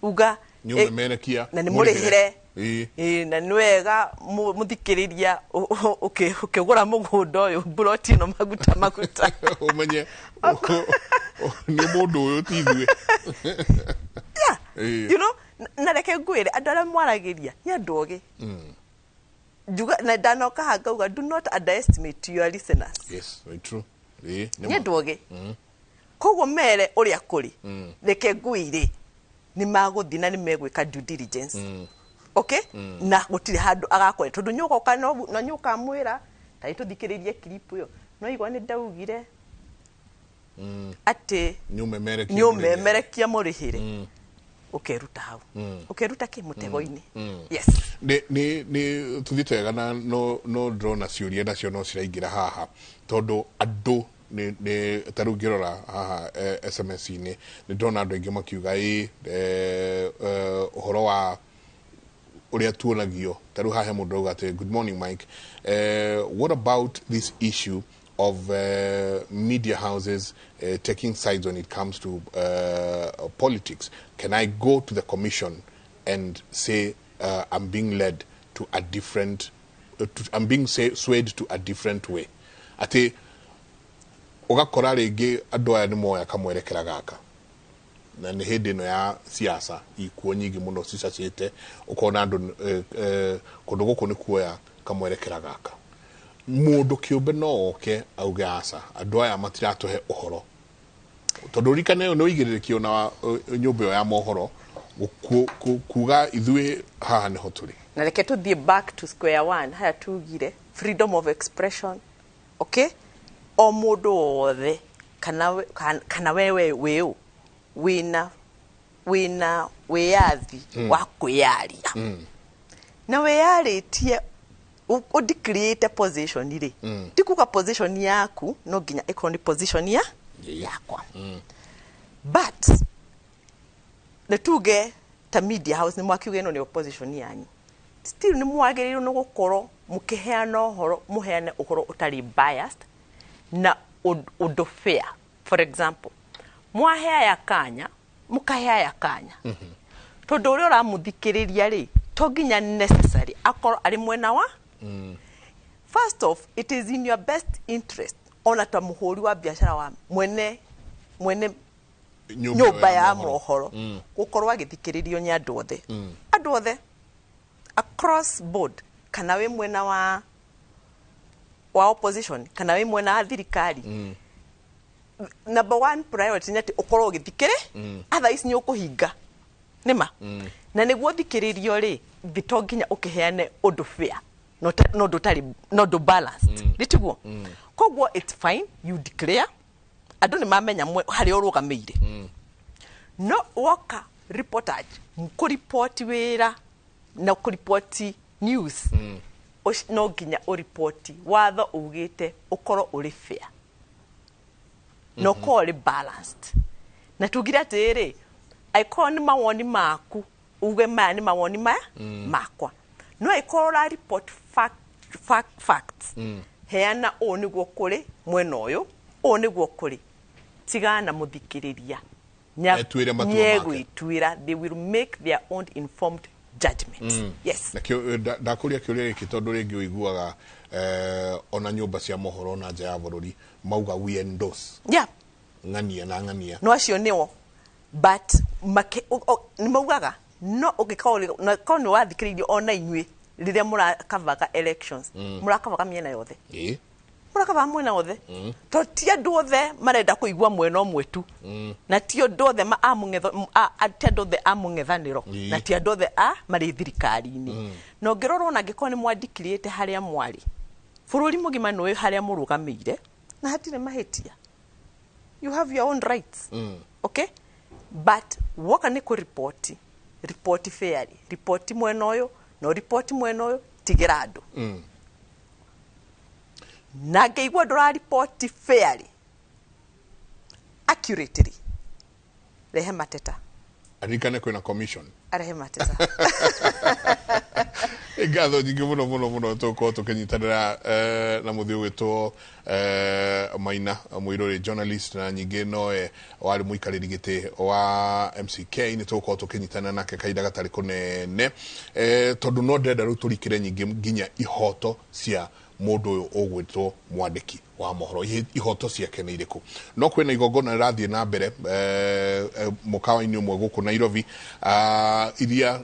uga nyume merekia na ni murihire na nwega muthikiriria ukigura mugunda uyu broti no maguta umenye ni mundu uyu tithwe you know na reke ngwire andu aria mwaragiria ni andu ogi juga na danoka hagauga do not underestimate your listeners. Yes, very true. Ni andu ogi koguo mere uria kuri reke ngwire ni maguthina ni megwika due diligence okay na gutire handu agakore tondu nyuka kana na nyuka mwira tai tuthikiririe clip yo no igwa ni ndaugire ati nyume merekia murihire ukeruta hau ukeruta ki mutego-ini yes ni tuthitega na no drone ciuria nacio no ciraingira haha tondu andu ni tarungirora haha SMS-ini ni ndona andu aingi makiuga uhoro wa uria tuonagio taru hahe mundu auga ati good morning Mike, what about this issue of media houses taking sides when it comes to politics? Can I go to the commission and say I'm being led to a different I'm being swayed to a different way? Ati ugakora ringi andu aya ni moya kamwerekera gaka na ni hindi no ya siasa ikuo nyingi muno cicacite ukona andu kundu guku ni kuoya kamwerekera gaka mundu kiumbe no oke auge asa andu aya matiratuhe uhoro tondu rikane no igiririkio na nyumba ya mohoro kuga ithui haha ni hoturi na reke tuthie back to square one haya tugire freedom of expression okay o mundu wothe kana wewe wina wiathi wa kwiaria na wiaritie udecreate position iri tikuka position yaku no ginya ikoni position yakwa but na tuge ta media house ni mwakiuge no ni opposition yanyu still ni mwagiriru no gukoro mukiheana uhoro muheane uhoro utari biased na undo fair. For example mwahea ya kanya mukahea ya kanya tondu uria uramuthikiriria ri to ginya necessary akoro ari mwena wa first off it is in your best interest ona ta muhuri wa biashara wa mwene nyumba ya mohoro gukorwo agithikiririo nya andu othe across board kana we mwena wa opposition kana we mwena wa thirikari number one priority ni ati ukorwo ugithikiri otherwise ni ukuhinga nima na niguo thikiririo ri bitoginya ukiheane undu fair no do balanced litiguo kogwo it's fine you declare andu ni mamenya hari urugameire no woka reportage mkuriport wira na kuripoti news no ginya uripoti watho ugite ukorwo uri fair no call balanced na tugira atiri icon mawoni maku uge mani mawoni makwa no ikora report facts heana oniguo kuri mwena uyu oniguo kuri tigana muthikiriria nyegwitwira they will make their own informed judgment. Yes. Na ndakuria kiuria giki tondu ringi uiguaga ona nyumba cia mohoro na nja ya bururi mauga we endorse. Yeah. Ngania na ngania. No acio niwo. But ni maugaga no ugikao na kono wathikiririo ona inywe riria murakavaga elections murakavaga miena yothe murakavaga mwena yothe to ti andu othe marenda kuigua mwena omwe tu na ti andu othe amung'ethaniro na ti andu othe mari thirikari-ini no ngirorwo na ngikoo ni mwandikiriete haria mwari bururi mugima no haria murugamire na hatire mahitia. You have your own rights. Okay? But woka ni ku report fairly, report mwena uyu no report mwena uyu tigira andu na ngeigua ndura report fairly accurately rehe mateta arikane kwina commission arehe mateta Ngatho nyingi muno tuko tukinyitanira na muthii witwo Maina Muiruri journalist na nyingi noe wari muikariri giti wa MCK ni tuko tukinyitana nake kaida gatari kunene tondu no ndenda ru turikire nyingi nginya ihoto cia mundu uyu ugwitwo mwandiki wa mohoro ihoto ciake ni iriku no kwina igongona rathie na mbere mukawa-ini umwe guku Nairobi iria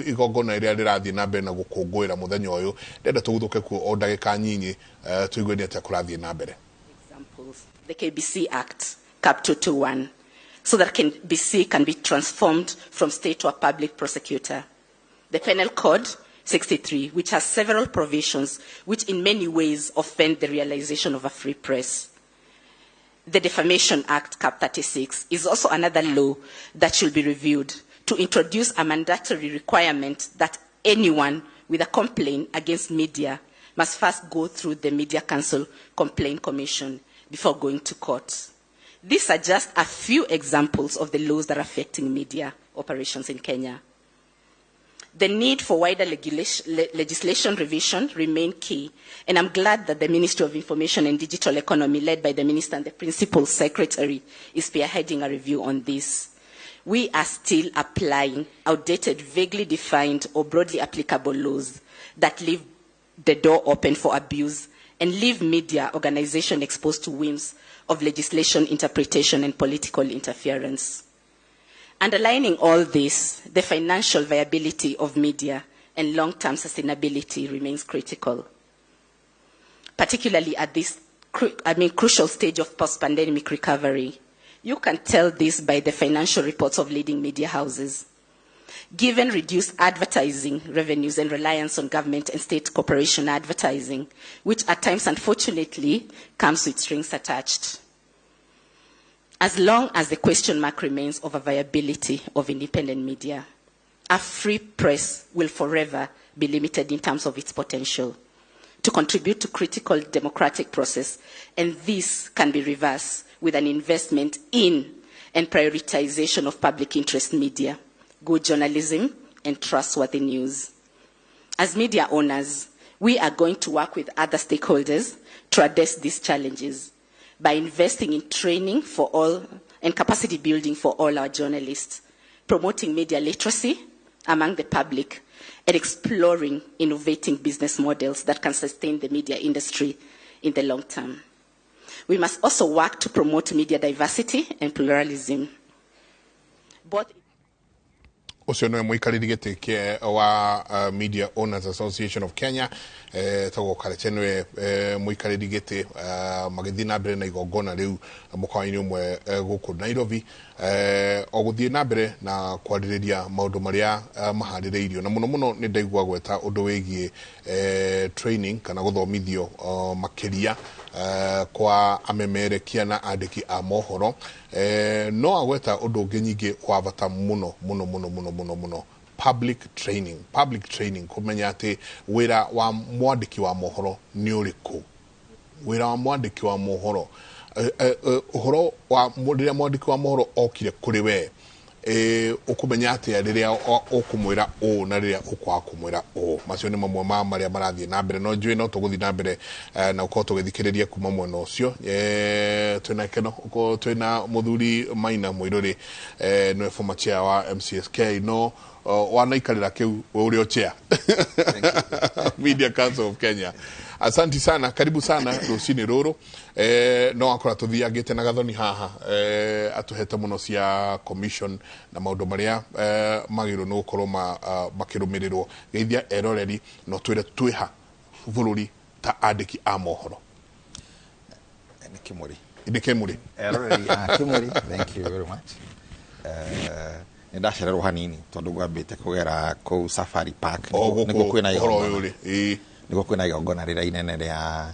igongona iria rirathie na mbere na gukungwira muthenya uyu ndenda tuguthuke ku o ndagika nyinyi tuigwe ni atia kurathie na mbere. Examples: the KBC Act Cap 221 so that KBC can be transformed from state to a public prosecutor. The Penal Code 63, which has several provisions which in many ways offend the realization of a free press. The Defamation Act, Cap 36, is also another law that should be reviewed to introduce a mandatory requirement that anyone with a complaint against media must first go through the Media Council Complaint Commission before going to court. These are just a few examples of the laws that are affecting media operations in Kenya. The need for wider legislation revision remain key, and I'm glad that the Ministry of Information and Digital Economy, led by the Minister and the Principal Secretary, is spearheading a review on this. We are still applying outdated, vaguely defined, or broadly applicable laws that leave the door open for abuse and leave media organizations exposed to whims of legislation interpretation and political interference. Underlining all this, the financial viability of media and long-term sustainability remains critical, particularly at this crucial stage of post-pandemic recovery. You can tell this by the financial reports of leading media houses. Given reduced advertising revenues and reliance on government and state corporation advertising, which at times, unfortunately, comes with strings attached. As long as the question mark remains over viability of independent media, a free press will forever be limited in terms of its potential to contribute to critical democratic process, and this can be reversed with an investment in and prioritization of public interest media, good journalism, and trustworthy news. As media owners, we are going to work with other stakeholders to address these challenges by investing in training for all and capacity building for all our journalists, promoting media literacy among the public, and exploring innovating business models that can sustain the media industry in the long term. We must also work to promote media diversity and pluralism. Ucio no muikariri giti wa Media Owners Association of Kenya tago karechenwe muikariri giti magithii na mbere na igongona riu mukawa-ini umwe guku Nairobi oguthii na mbere na kwaririria maundu maria mahaririirio na muno ni ndaigua gweta undu wigie training kana guthomithio makiria kwa amemerekia na andiki a mohoro no agweta undu ungi nyingi wa bata muno public training kumenya ati wira wa mwandiki wa mohoro ni uriku wira wa mwandiki wa mohoro uhoro wa mudiria mwandiki wa mohoro okire kuri we ukumenya atia riria ukumwira o na riria ukwa kumwira o macio ni mamwe ma maria marathie na mbere no njui no tuguthi na mbere na uko tugithikiriria kuma mwena ucio twina keno uko twina muthuri Maina Muiruri no former chair wa MCSK no wanaikarira kiu uri o chair Media Council of Kenya. Asanti sana, karibu sana rucini ruru no akora tuthiagite na gathoni haha atuhete muno cia commission na maundu maria magiru no gukorwo makirumirirwo geithia eroreri no twire twiha bururi ta andiki a mohoro Kimuri eroreri Kimuri, thank you very much. Ndacererwo hanini tondu gwambite kugera ku Safari Park niko kwina niko kwina igongona rira inene ria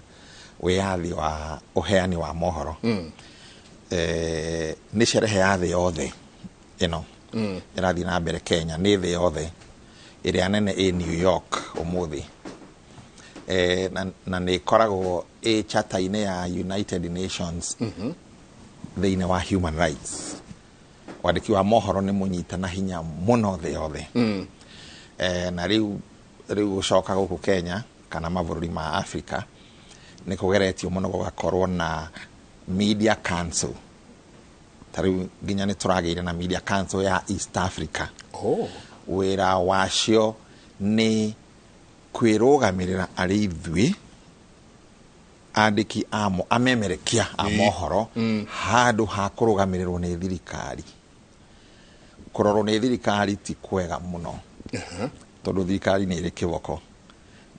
wiathi wa uheani wa mohoro ni sherehe ya thi yothe ino irathi na mbere Kenya ni thi yothe iria nene i New York umuthi na ni koragwo charter-ine ya United Nations thiine wa human rights wandiki wa mohoro ni munyita na hinya muno thi yothe na riu ucoka guku Kenya kana mabũrũri ma Africa ni kugeretio muno gugakorwo na Media Council tariu ginya ni turageire na Media Council ya East Africa wira wacio ni kwirugamirira ari ithui andiki amemerekia a mohoro handu ha kurugamirirwo ni thirikari kurorwo ni thirikari ti kwega muno tondu thirikari ni iri kiboko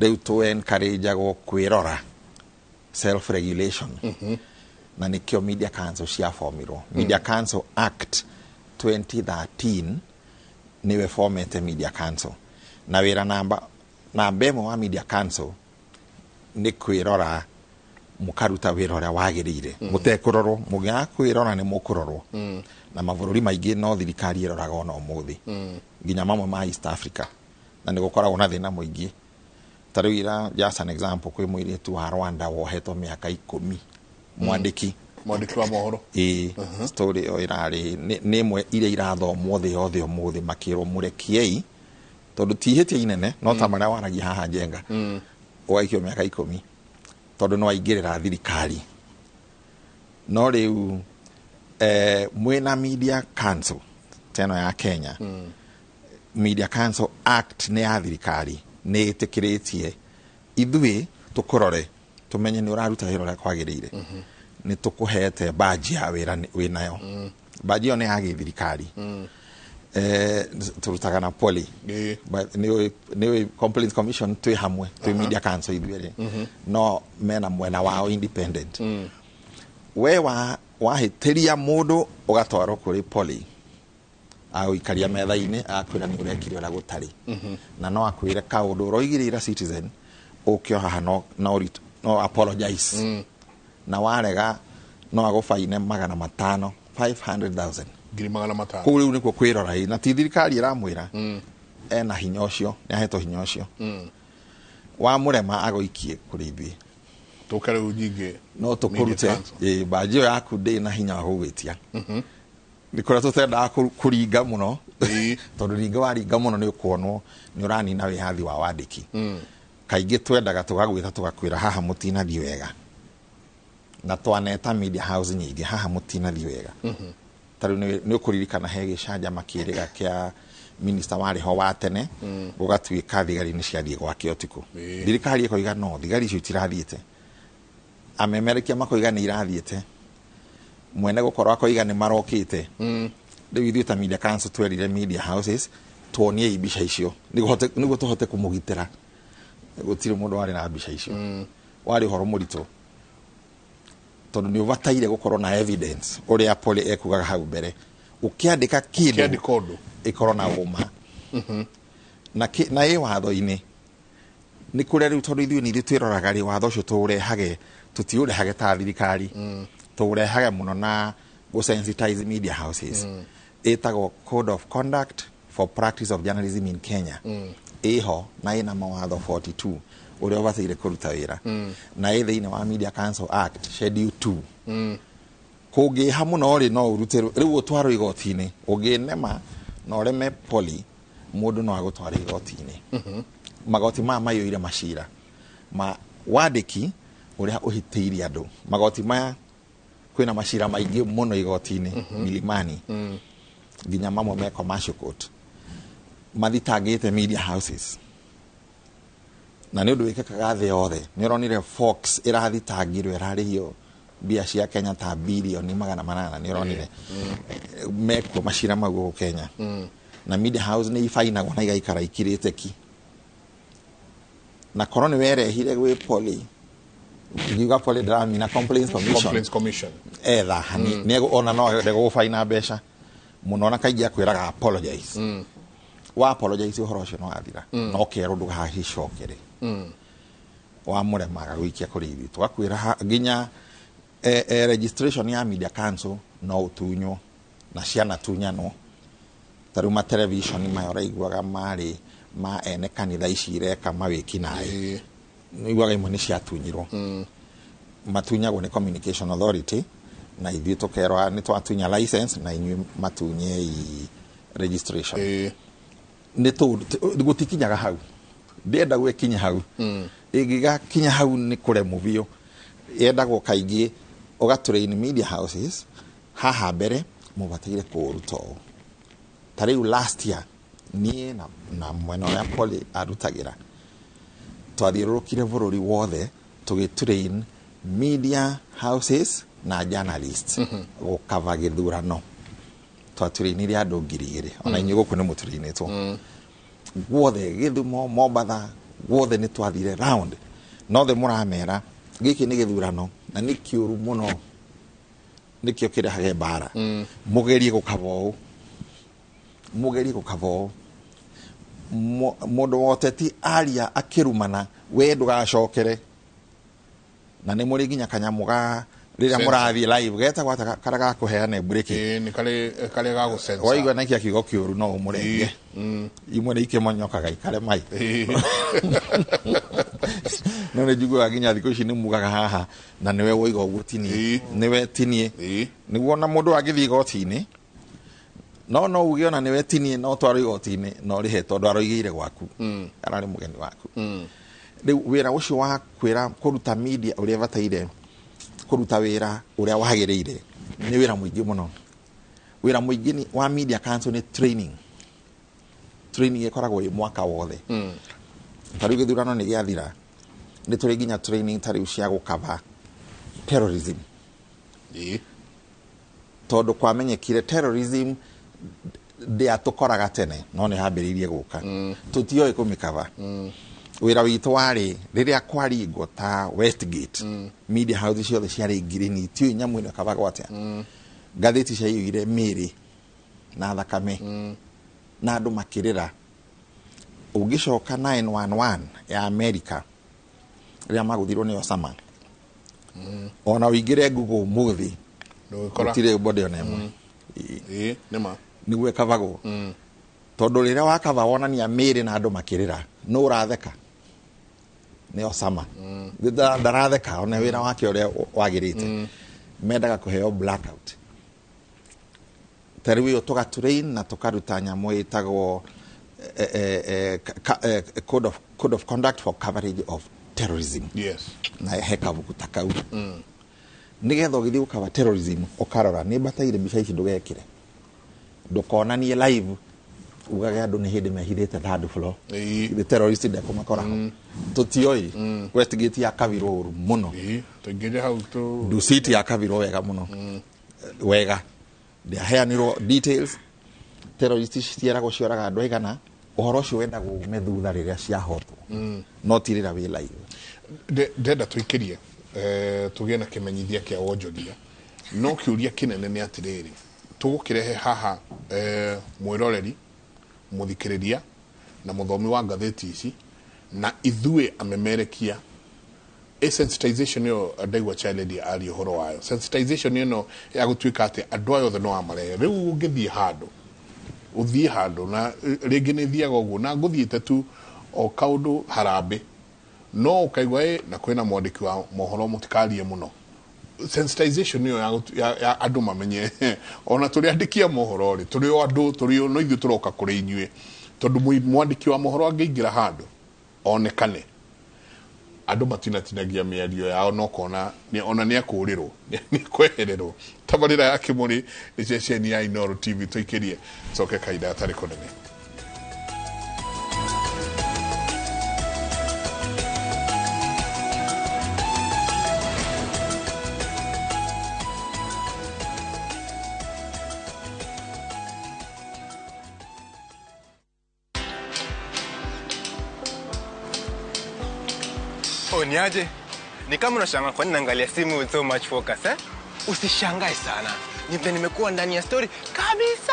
riu tu encourage go kwirora self regulation na nikio Media Council cia formirwo Media Council Act 2013 niwe formete Media Council na wira namba emo wa Media Council ni kwirora mukaruta wira uria wagirire mutekurorwo mugia kwirora ni mukurorwo na mabũrũri maingi no thirikari iroraga ona umuthi ginya mamwe ma East Africa na nigukoragwo na thina muingi tarira just an example kwi muiritu wa Rwanda wohetwo miaka 10 mwandiki wa mohoro story o irari ni imwe iria irathomwo thi yothe umuthi makirwo murekiei tondu tihitie inene no ta maria waragia haha Njenga waikio miaka 10 tondu no aingirira thirikari no riu mwena Media Council teno ya Kenya Media Council Act ni ya thirikari ni itikiritie ithui tukurore tumenye ni uraruta wira uria kwagirire ni tukuhete badge ya wira winayo badge yo ni ya thirikari turutaga na poli ni Complaints Commission twi hamwe twi Media Council ithui no mena mwena wao independent we wahitiria mundu ugatwarwo kuri poli au ikaria metha-ini akwira ni urekire ora gutari na no akwire kaundu roigirira citizen ukio haha no apologize na warega no agufaine $500,000 $500,000 kuri niko kwirora na ti thirikari iramwira ena hinya ucio ni aheto hinya ucio wa murema agoikie kuri ithui tukare unyinge no tukurute baji yaku ndi na hinya wa gugwitia nikora tutenda kuringa muno tondu ringa waringa muno ni ukwonwo ni urani na wihathi wa wandiki kaingi twendaga tugagwitha tugakwira haha mutinathi wega na twaneta media house nyingi haha mutinathi wega tariu ni ukuririkana he gicanja makiriga kia minister wari ho wa tene gugatwika thigari ni ciathie gwake otiku thirikari ikoiga no thigari icio tirathiete amemerekia makoiga ni irathiete mwene gukorwa akoiga ni marokite riu ithuĩ ta Media Council twerire media houses tuonie ibica icio niguo tuhote kumugitira gutire mundu wari na ibica icio wari horo murito tondu ni ubataire gukorwo na evidence uria poli ekugaga hau mbere ukiandika kindu ikorwo na uma na i watho-ini ni kuria riu tondu ithuĩ ni twĩroraga ri watho ucio tuurehage tutiurehage ta thirikari tuurehage muno na sensitize media houses itago Code of Conduct for Practice of Journalism in Kenya iho na ina mawatho 42 uria ubataire kuruta wira na thiini wa Media Council Act Schedule 2 Kũngĩ hamu no ri no urute rĩu ũtwaro igoti-inĩ ũngĩnema na ũreme poli mũndũ no agũtwara igoti-inĩ magoti maya maiyũire macira ma wandĩki ũrĩa ũhĩtĩirie andũ magoti maya kwĩna macira maingĩ mũno igoti-inĩ Milimani nginya mamwe me commercial court mathitangĩte media houses na nĩ ũndũ wĩkĩkaga thĩ yothe nĩ ũronire Fox ĩrathitangirwo ĩrarĩhio mbia cia Kenya ta bilioni 800 nĩ ũronire mekuo macira maguo Kenya na media house nĩ ifainagwo na igaikara ikirĩte ki na koroni werehire gwĩ poli ngiuga poli drama na complaints commission etha hani nĩ ona no ndego faina mbeca mũno na kaingĩ akwĩraga apologize wa apologize ũhoro ũcio no athira no kerwo ndũgahicokere wa mũremaga gũikia kũrĩithio twakwĩra nginya registration ya media council no utunywo na ciana tunyano taruma television mayora igwaga mari ma ene kanitha ici ireka mawiki nae igwaga imwe ni ciatunyirwo matunyagwo ni communication authority na ithuĩ tukerwa ni twatunya license na inyuĩ matunye registration ni tu gutikinyaga hau ndenda gwekinya hau igiga kinya hau ni kuremwo biũ yendagwo kaingĩ ugatrain media houses haha mbere mubataire kuruta tariu last year nie na mwena ya poli arutagira twathiũrũrũkire bũrũri wothe tugitrain media houses na journalists gũkava gĩthurano twatrainire andũ 2,000 ona inyuĩ gũkũ nĩ mũtrainĩtwo guothe Gĩthumo Mombatha guothe nĩ twathire round nothe mũramera gĩkĩ nĩ gĩthurano na nĩ kĩũru mũno nĩkĩo kĩrehage mbara mũgerie gũkava ũũ mũndũ woteti aria akĩrumana we ndũgacokere na nĩ mũrĩ nginya kanyamũ ga rĩrĩa mũrathiĩ live geta gwata karaga kũheana break nĩ kale ga gũcensa waigua nĩkĩ kiugo kĩũru no ũmũrenge imwe nĩ ikĩmonyokaga ikare mai no nĩ njiguaga nginya thikũ ici nĩ mugaga haha na nĩwe woiga ũguo tinie nĩwe tinie nĩguo na mũndũ agĩthiĩ igoti-inĩ no uge ona nĩwe tinie no twaro igoti-inĩ no rĩhe tondũ aroigĩire gwaku ararĩ mũgeni waku rĩu wĩra ũcio wa kwĩra kũruta media ũrĩa bataire kũruta wĩra ũrĩa wagĩrĩire nĩ wĩra mũingĩ mũno wĩra mũingĩ wa media council nĩ training ĩkoragwo ĩ mwaka wothe tarĩu gĩthurano nĩ gĩathira nĩ tũrĩ nginya training tarĩu cia gũkava terrorism tondũ kwamenyekire terrorism ndĩatũkoraga tene no nĩ hambĩrĩirie gũka tũtioĩ kũmĩkava wĩra witũ warĩ rĩrĩa kwaringwo ta Westgate media houses ciothe ciarĩ green itiũĩ nyamũ ĩno ĩkavagwo atĩa ngathĩti ciaiyũire mĩĩrĩ na thakame na andũ makĩrĩra ũngĩcoka 911 ya America rĩrĩa magũthirwo nĩ Osama ona ũingĩre Google mũthĩ gũtirĩ body ona ĩmwe nĩguo ĩkavagwo tondũ rĩrĩa wakava wonania mĩĩrĩ na andũ makĩrĩra no ũratheka nĩ Osama ndaratheka ona wĩra wake ũrĩa wagĩrĩte mendaga kũheo blackout tarĩu ĩyo tũgatrain na tũkaruta nyamũ ĩtagwo code of conduct for coverage of terrorism na hekabuku ta kau nĩgetha ũgĩthiĩ gũkava terrorism ũkarora nĩ bataire mbica ici ndũgekĩre ndũkonanie live ugage andũ nĩ hĩndĩ mehithĩte third floor the terrorist ndekũmakora ho tũtioĩ Westgate yakavirwo ũru mũno Duciti yakavirwo wega mũno wega ndĩaheanirwo details terrorist ciaragwo ciũraga andũ aigana ũhoro ũcio wendagwo ume thutha rĩrĩa ciahotwo no tirĩra wĩ live ndenda tũikĩrie tũgĩe na kĩmenyithia kĩa wonjoria no kĩũria kĩnene nĩ atĩrĩrĩ tũgũkĩrehe haha mwĩroreri mũthikĩrĩria na mũthomi wa ngathĩti ici na ithuĩ amemerekia sensitization ĩyo ndaigua Child ari ũhoro wayo sensitization ĩno ya gũtuĩka atĩ andũ aya othe no amarehe rĩu ũthiĩ handũ na rĩngĩ nĩ thiaga ũguo na ngũthiĩte tu o kaũndũ harambĩ no ũkaigua na kwĩna mwandĩki wa mohoro mũtikarie mũno sensitization ya andu mamenye ona turi andikia mohoro ri turi andu turi no ithu turoka kuri inyue tondu mwandiki wa mohoro angeingira handu onekane andu matinatinagia miario yao no kona ni ona ni akurirwo ni kwehererwo tabarira ya Kimuri ni ceceni ya Inooro TV tuikirie coke kaida atari konene. Niaje? Ni kama unashangaa kwa nini naangalia simu with so much focus, eh? Usishangae sana. Nimekuwa ndani ya story kabisa.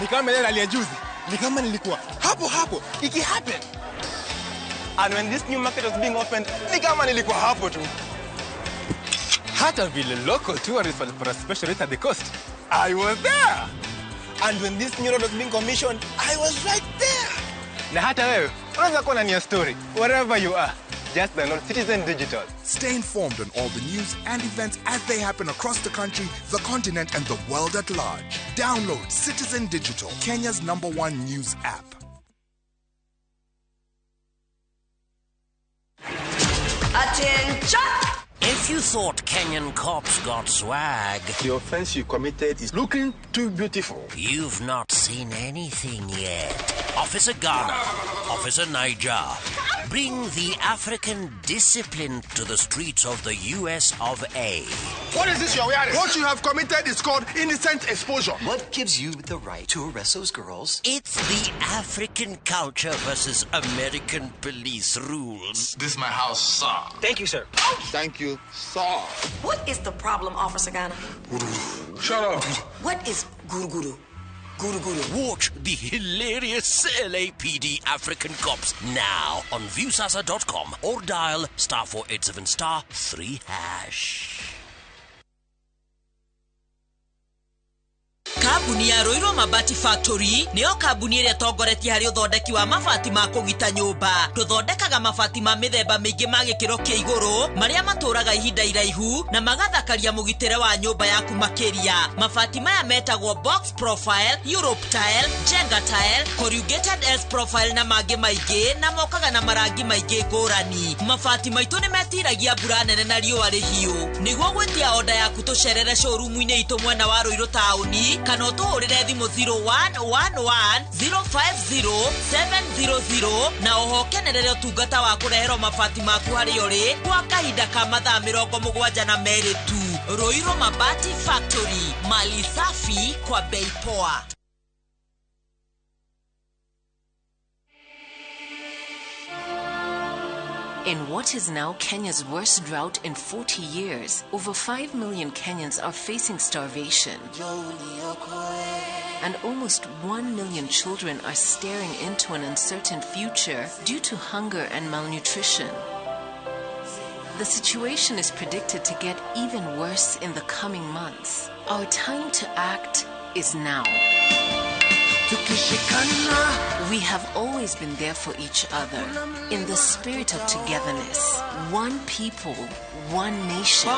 Ni kama ile aliya juzi. Ni kama nilikuwa hapo iki happen. And when this new market was being opened, ni kama nilikuwa hapo tu. Hata vile local tourists for a special rate at the coast, I was there. And when this new road was being commissioned, I was right there. Na hata wewe, unaweza kuwa ndani ya story wherever you are. Just download Citizen Digital. Stay informed on all the news and events as they happen across the country, the continent, and the world at large. Download Citizen Digital, Kenya's #1 news app. Attention! If you thought Kenyan cops got swag, The offense you committed is looking too beautiful. you've not seen anything yet. Officer Ghana, Officer Niger, bring the African discipline to the streets of the US of A. What is this you're wearing? What you have committed is called innocent exposure. What gives you the right to arrest those girls? It's the African culture versus American police rules. This is my house, sir. Thank you, sir. Thank you, sir. What is the problem, Officer Ghana? Shut up. What is guru guru? Guru guru. Watch the hilarious LAPD African Cops now on viewsasa.com or dial *487 *3#. Kambuni ya Roiro Mabati Factory niyo kambuni ĩrĩa tongoretie harĩ ũthondeki wa mabati ma kũgita nyũmba. Tũthondekaga mabati ma mĩthemba mĩingĩ ma gĩkĩro kĩa igũrũ marĩa matũraga ihinda iraihu na magathakaria mũgitĩre wa nyũmba yaku makĩria. Mabati maya metagwo box profile, Europe tile, Jenga tile, corrugated S profile na mangĩ maingĩ na mokaga na marangi maingĩ ngũrani. Mabati maitũ nĩ metiragia mbura nene na riũa rĩhiũ. Nĩguo gwĩtia order yaku tũcerere showroom-inĩ itũ mwena wa Roiro taũni kana ũtũhũrĩre thimũ 0111 050 700 na oho kenerere ũtungata wa kũreherwo mabati maku harĩ ũrĩ kwa kahinda ka mathaa 72 tu. Roiro Mabati Factory, mali safi kwa bei poa. In what is now Kenya's worst drought in 40 years, over 5 million Kenyans are facing starvation. And almost 1 million children are staring into an uncertain future due to hunger and malnutrition. The situation is predicted to get even worse in the coming months. Our time to act is now. We have always been there for each other in the spirit of togetherness. One people, one nation.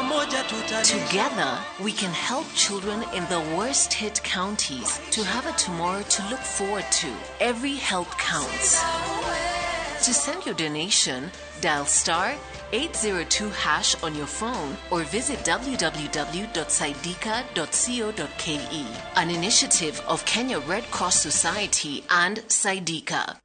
Together, we can help children in the worst hit counties to have a tomorrow to look forward to. Every help counts. To send your donation, dial *802# on your phone or visit www.saidika.co.ke, an initiative of Kenya Red Cross Society and Saidika.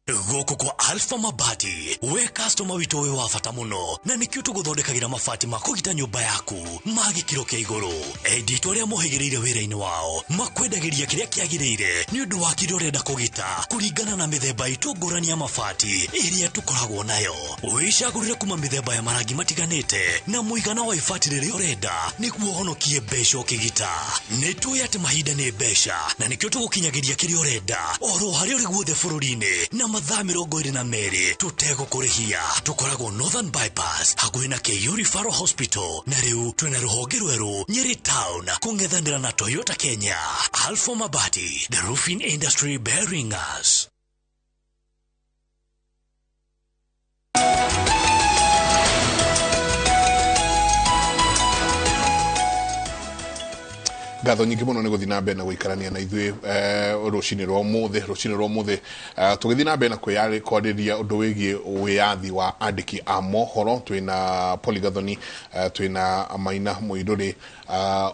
Goko kwa Alpha Mabati, we customer wito we wa bata muno na nikio tuguthondekagira mabati ma kugita nyumba yaku magikiro kia iguru. Edit aria mohigireire wira-ini wao makwendagiria kiria kiagirire ni undu wa kiria urenda kugita kuringana na mithemba itu ngurani ya mabati iria tukoragwo nayo. Wicagurire kuma mithemba ya marangi matiganite na muigana wa ibati riria urenda niguo honokie mbeca ukigita. Nitui ati mahinda ni mbeca na nikio tugukinyagiria kiria urenda oro haria uri guothe bururi-ini na mathaa 22 tutegũkũrĩhia. Tukoragwo Northern Bypass hakuhĩ na KU Referral Hospital na rĩu twĩna rũhonge rwerũ Nyeri Town kũng'ethanĩra na Toyota Kenya. Alpha Mabati, the roofing industry bearing us. Ngatho nyingĩ mũno nĩ gũthiĩ na mbere na gũikarania na ithuĩ rũcinĩ rwa ũmũthĩ tũgĩthiĩ na mbere na kwĩyarĩkwarĩria ũndũ wĩgiĩ wĩyathi wa andĩki a mohoro twĩna Polygathoni twĩna Maina Mũirũrĩ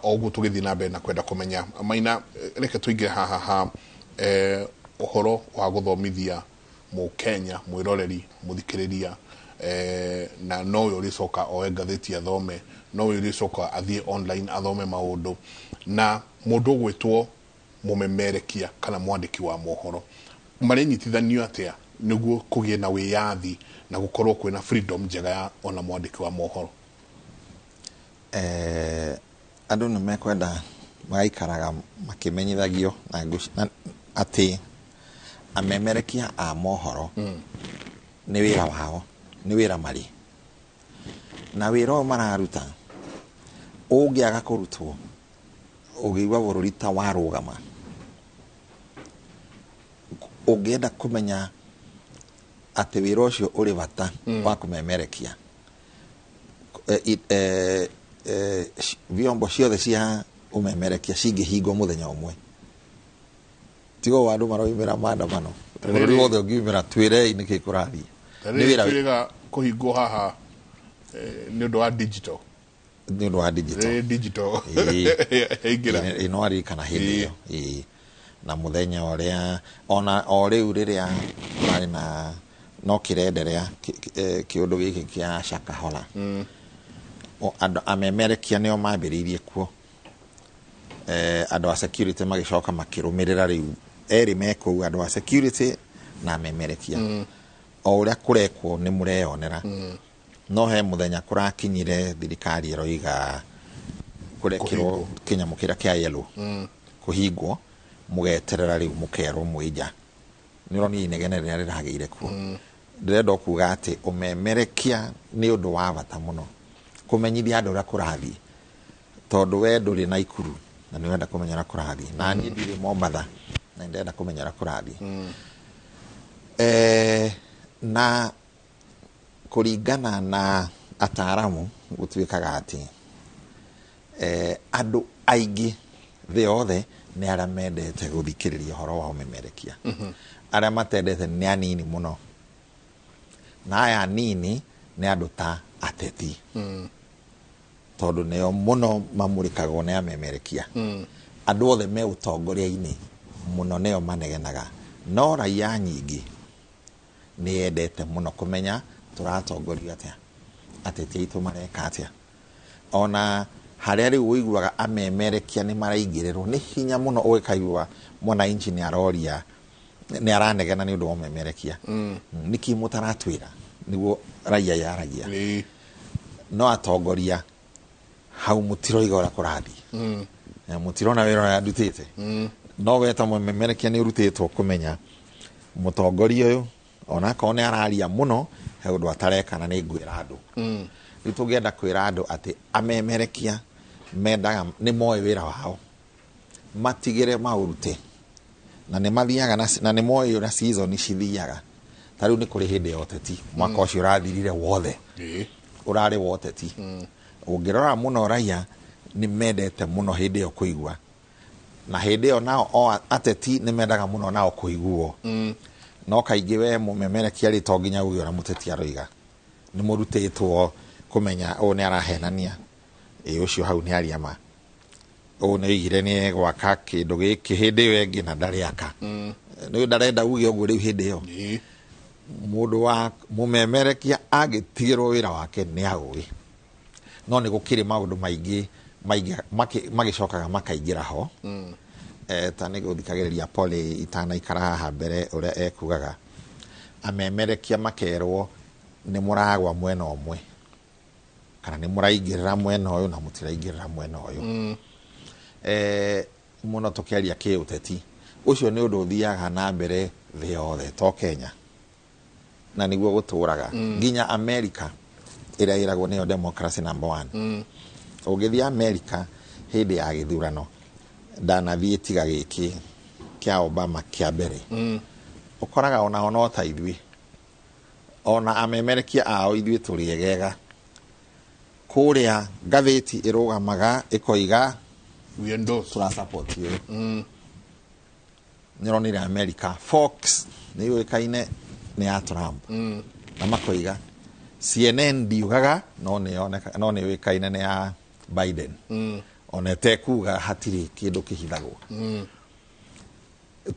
oguo tũgĩthiĩ na mbere na kwenda kũmenya Maina reke tũingĩre haha ũhoro wa gũthomithia Mũkenya mwĩroreri mũthikĩrĩria na nowe ũrĩcoka oe ngathĩti athome nowe ũrĩcoka athiĩ online athome maũndũ na mũndũ gwĩtwo mũmemerekia kana mwandĩki wa mohoro marĩ nyitithanio atĩa nĩguo kũgĩe na wĩyathi na gũkorwo kwĩna freedom njega ya ona mwandĩki wa mohoro. Andũ nĩ mekwenda magaikaraga makĩmenyithagio na atĩ amemerekia a mohoro nĩ wĩra wao nĩ wĩra marĩ na wĩra ũyũ mararuta ũngĩaga kũrutwo ũgĩigua bũrũri ta warũgama ũngĩenda kũmenya atĩ wĩra ũcio ũrĩ bata wa kũmemerekia vyombo ciothe cia ũmemerekia cingĩhingwo mũthenya ũmwe tigo andũ maroimĩra maandamano bũrũri wothe ũngiumĩra twĩrei nĩkĩ kũrathiĩ nĩ wĩra kũhingwo haha nĩ ũndũ wa digital ino arikana hĩndĩ ĩyo na mũthenya ũrĩa ona o rĩu rĩrĩa marĩ na no kĩrenderea kĩũndũ gĩkĩ kĩa Shakahola andũ amemerekia nĩo mambĩrĩirie kuo andũ a security magĩcoka makĩrũmĩrĩra rĩu erĩ mekũu andũ a security na amemerekia o ũrĩa kũrekwo nĩ mũreyonera no he mũthenya kũrakinyire thirikari ĩroiga kũrekĩrwo kĩnyamũ kĩrĩa kĩa yellow kũhingwo mũgeterera rĩu mũkerwo mwĩnja nĩ ũroni inegene rĩrĩa rĩragĩire kuo ndĩrenda kuuga atĩ ũmemerekia nĩ ũndũ wa bata mũno kũmenyithia andũ ũrĩa kũrathiĩ tondũ we ndũrĩ na ikuru na nĩ wenda kũmenya ũrĩa kũrathiĩ na niĩ ndirĩ Mombatha na ndĩrenda kũmenya ũrĩa kũrathiĩ na kũringana na ataaramu gũtuĩkaga atĩ andũ aingĩ thĩ yothe nĩ arĩa mendete gũthikĩrĩria ũhoro wa ũmemerekia arĩa matendete nĩ anini mũno na aya anini nĩ andũ ta ateti tondũ nĩo mũno mamũrĩkagwo nĩ amemerekia andũ othe me ũtongoria-inĩ mũno nĩo manegenaga no raia nyingĩ nĩ endete mũno kũmenya tũratongoria atĩa ateti aitũ mareka atĩa ona harĩa rĩu ũiguaga amemerekia nĩ maraingĩrĩrwo nĩ hinya mũno ũgĩkaigua mwananchi nĩ aroria nĩ aranegena nĩ ũndũ wa ũmemerekia nĩkĩ mũtaratwĩra nĩguo raia yaragia no atongoria hau mũtiroiga ũrĩa kũrathiĩ mũtirona wĩra ũrĩa ndutĩte no weta mũmemerekia nĩ ũrutĩtwo kũmenya mũtongoria ũyũ ona akorwo nĩ araria mũno he ũndũ atarekana nĩ ngwĩra andũ rĩu tũngĩenda kwĩra andũ atĩ amemerekia mendaga nĩ moĩ wĩra wao matigĩre maũrute na nĩ mathiaga na nĩ moĩ ũrĩa season cithiaga ta rĩu nĩ kũrĩ hĩndĩ ya ũteti mwaka ũcio ũrathirire wothe ũrarĩ wa ũteti ũngĩrora mũno raia nĩ mendete mũno hĩndĩ ĩyo kũigua na hĩndĩ ĩyo nao ateti nĩ mendaga mũno nao kũiguo no kaingĩ we mũmemerekia rĩ to nginya uge ũrĩa mũteti aroiga nĩ mũrutĩtwo kũmenya ũũ nĩ arahenania ũcio hau nĩ aria ma ũũ nĩ oigire nĩ gwaka kĩndũ gĩkĩ hĩndĩ ĩyo ĩngĩ na ndarĩaka nĩ ndarenda uge ũguo rĩu hĩndĩ ĩyo mũndũ wa mũmemerekia agĩtigĩrwo wĩra wake nĩ agũĩ no nĩ gũkĩrĩ maũndũ maingĩ magĩcokaga makaingĩra ho ta nĩ gũthikagĩrĩria Polly itanaikara haha mbere ũrĩa ekugaga amemerekia makerwo nĩ mũragwa mwena ũmwe kana nĩ mũraingĩrĩra mwena ũyũ na mũtiraingĩrĩra mwena ũyũ mũno tũkĩaria kĩũteti ũcio nĩ ũndũ ũthiaga na mbere thĩ yothe to Kenya na nĩguo gũtũraga nginya America ĩrĩa ĩragwo nĩyo democracy number 1 ũgĩthiĩ America hĩndĩ ya gĩthurano ndanathiĩ tiga gĩkĩ kĩa Obama kĩa mbere ũkoraga ona ta ithuĩ ona amemerekia ao ithuĩ tũrĩ egega kũrĩa ngathĩti ĩrũgamaga ĩkoiga tũra support you nĩronire America Fox nĩ yũĩkaine nĩ ya Trump na makoiga CNN ndiugaga no nĩ yũĩkaine nĩ ya Biden ona tekuga hatirĩ kĩndũ kĩhithagwo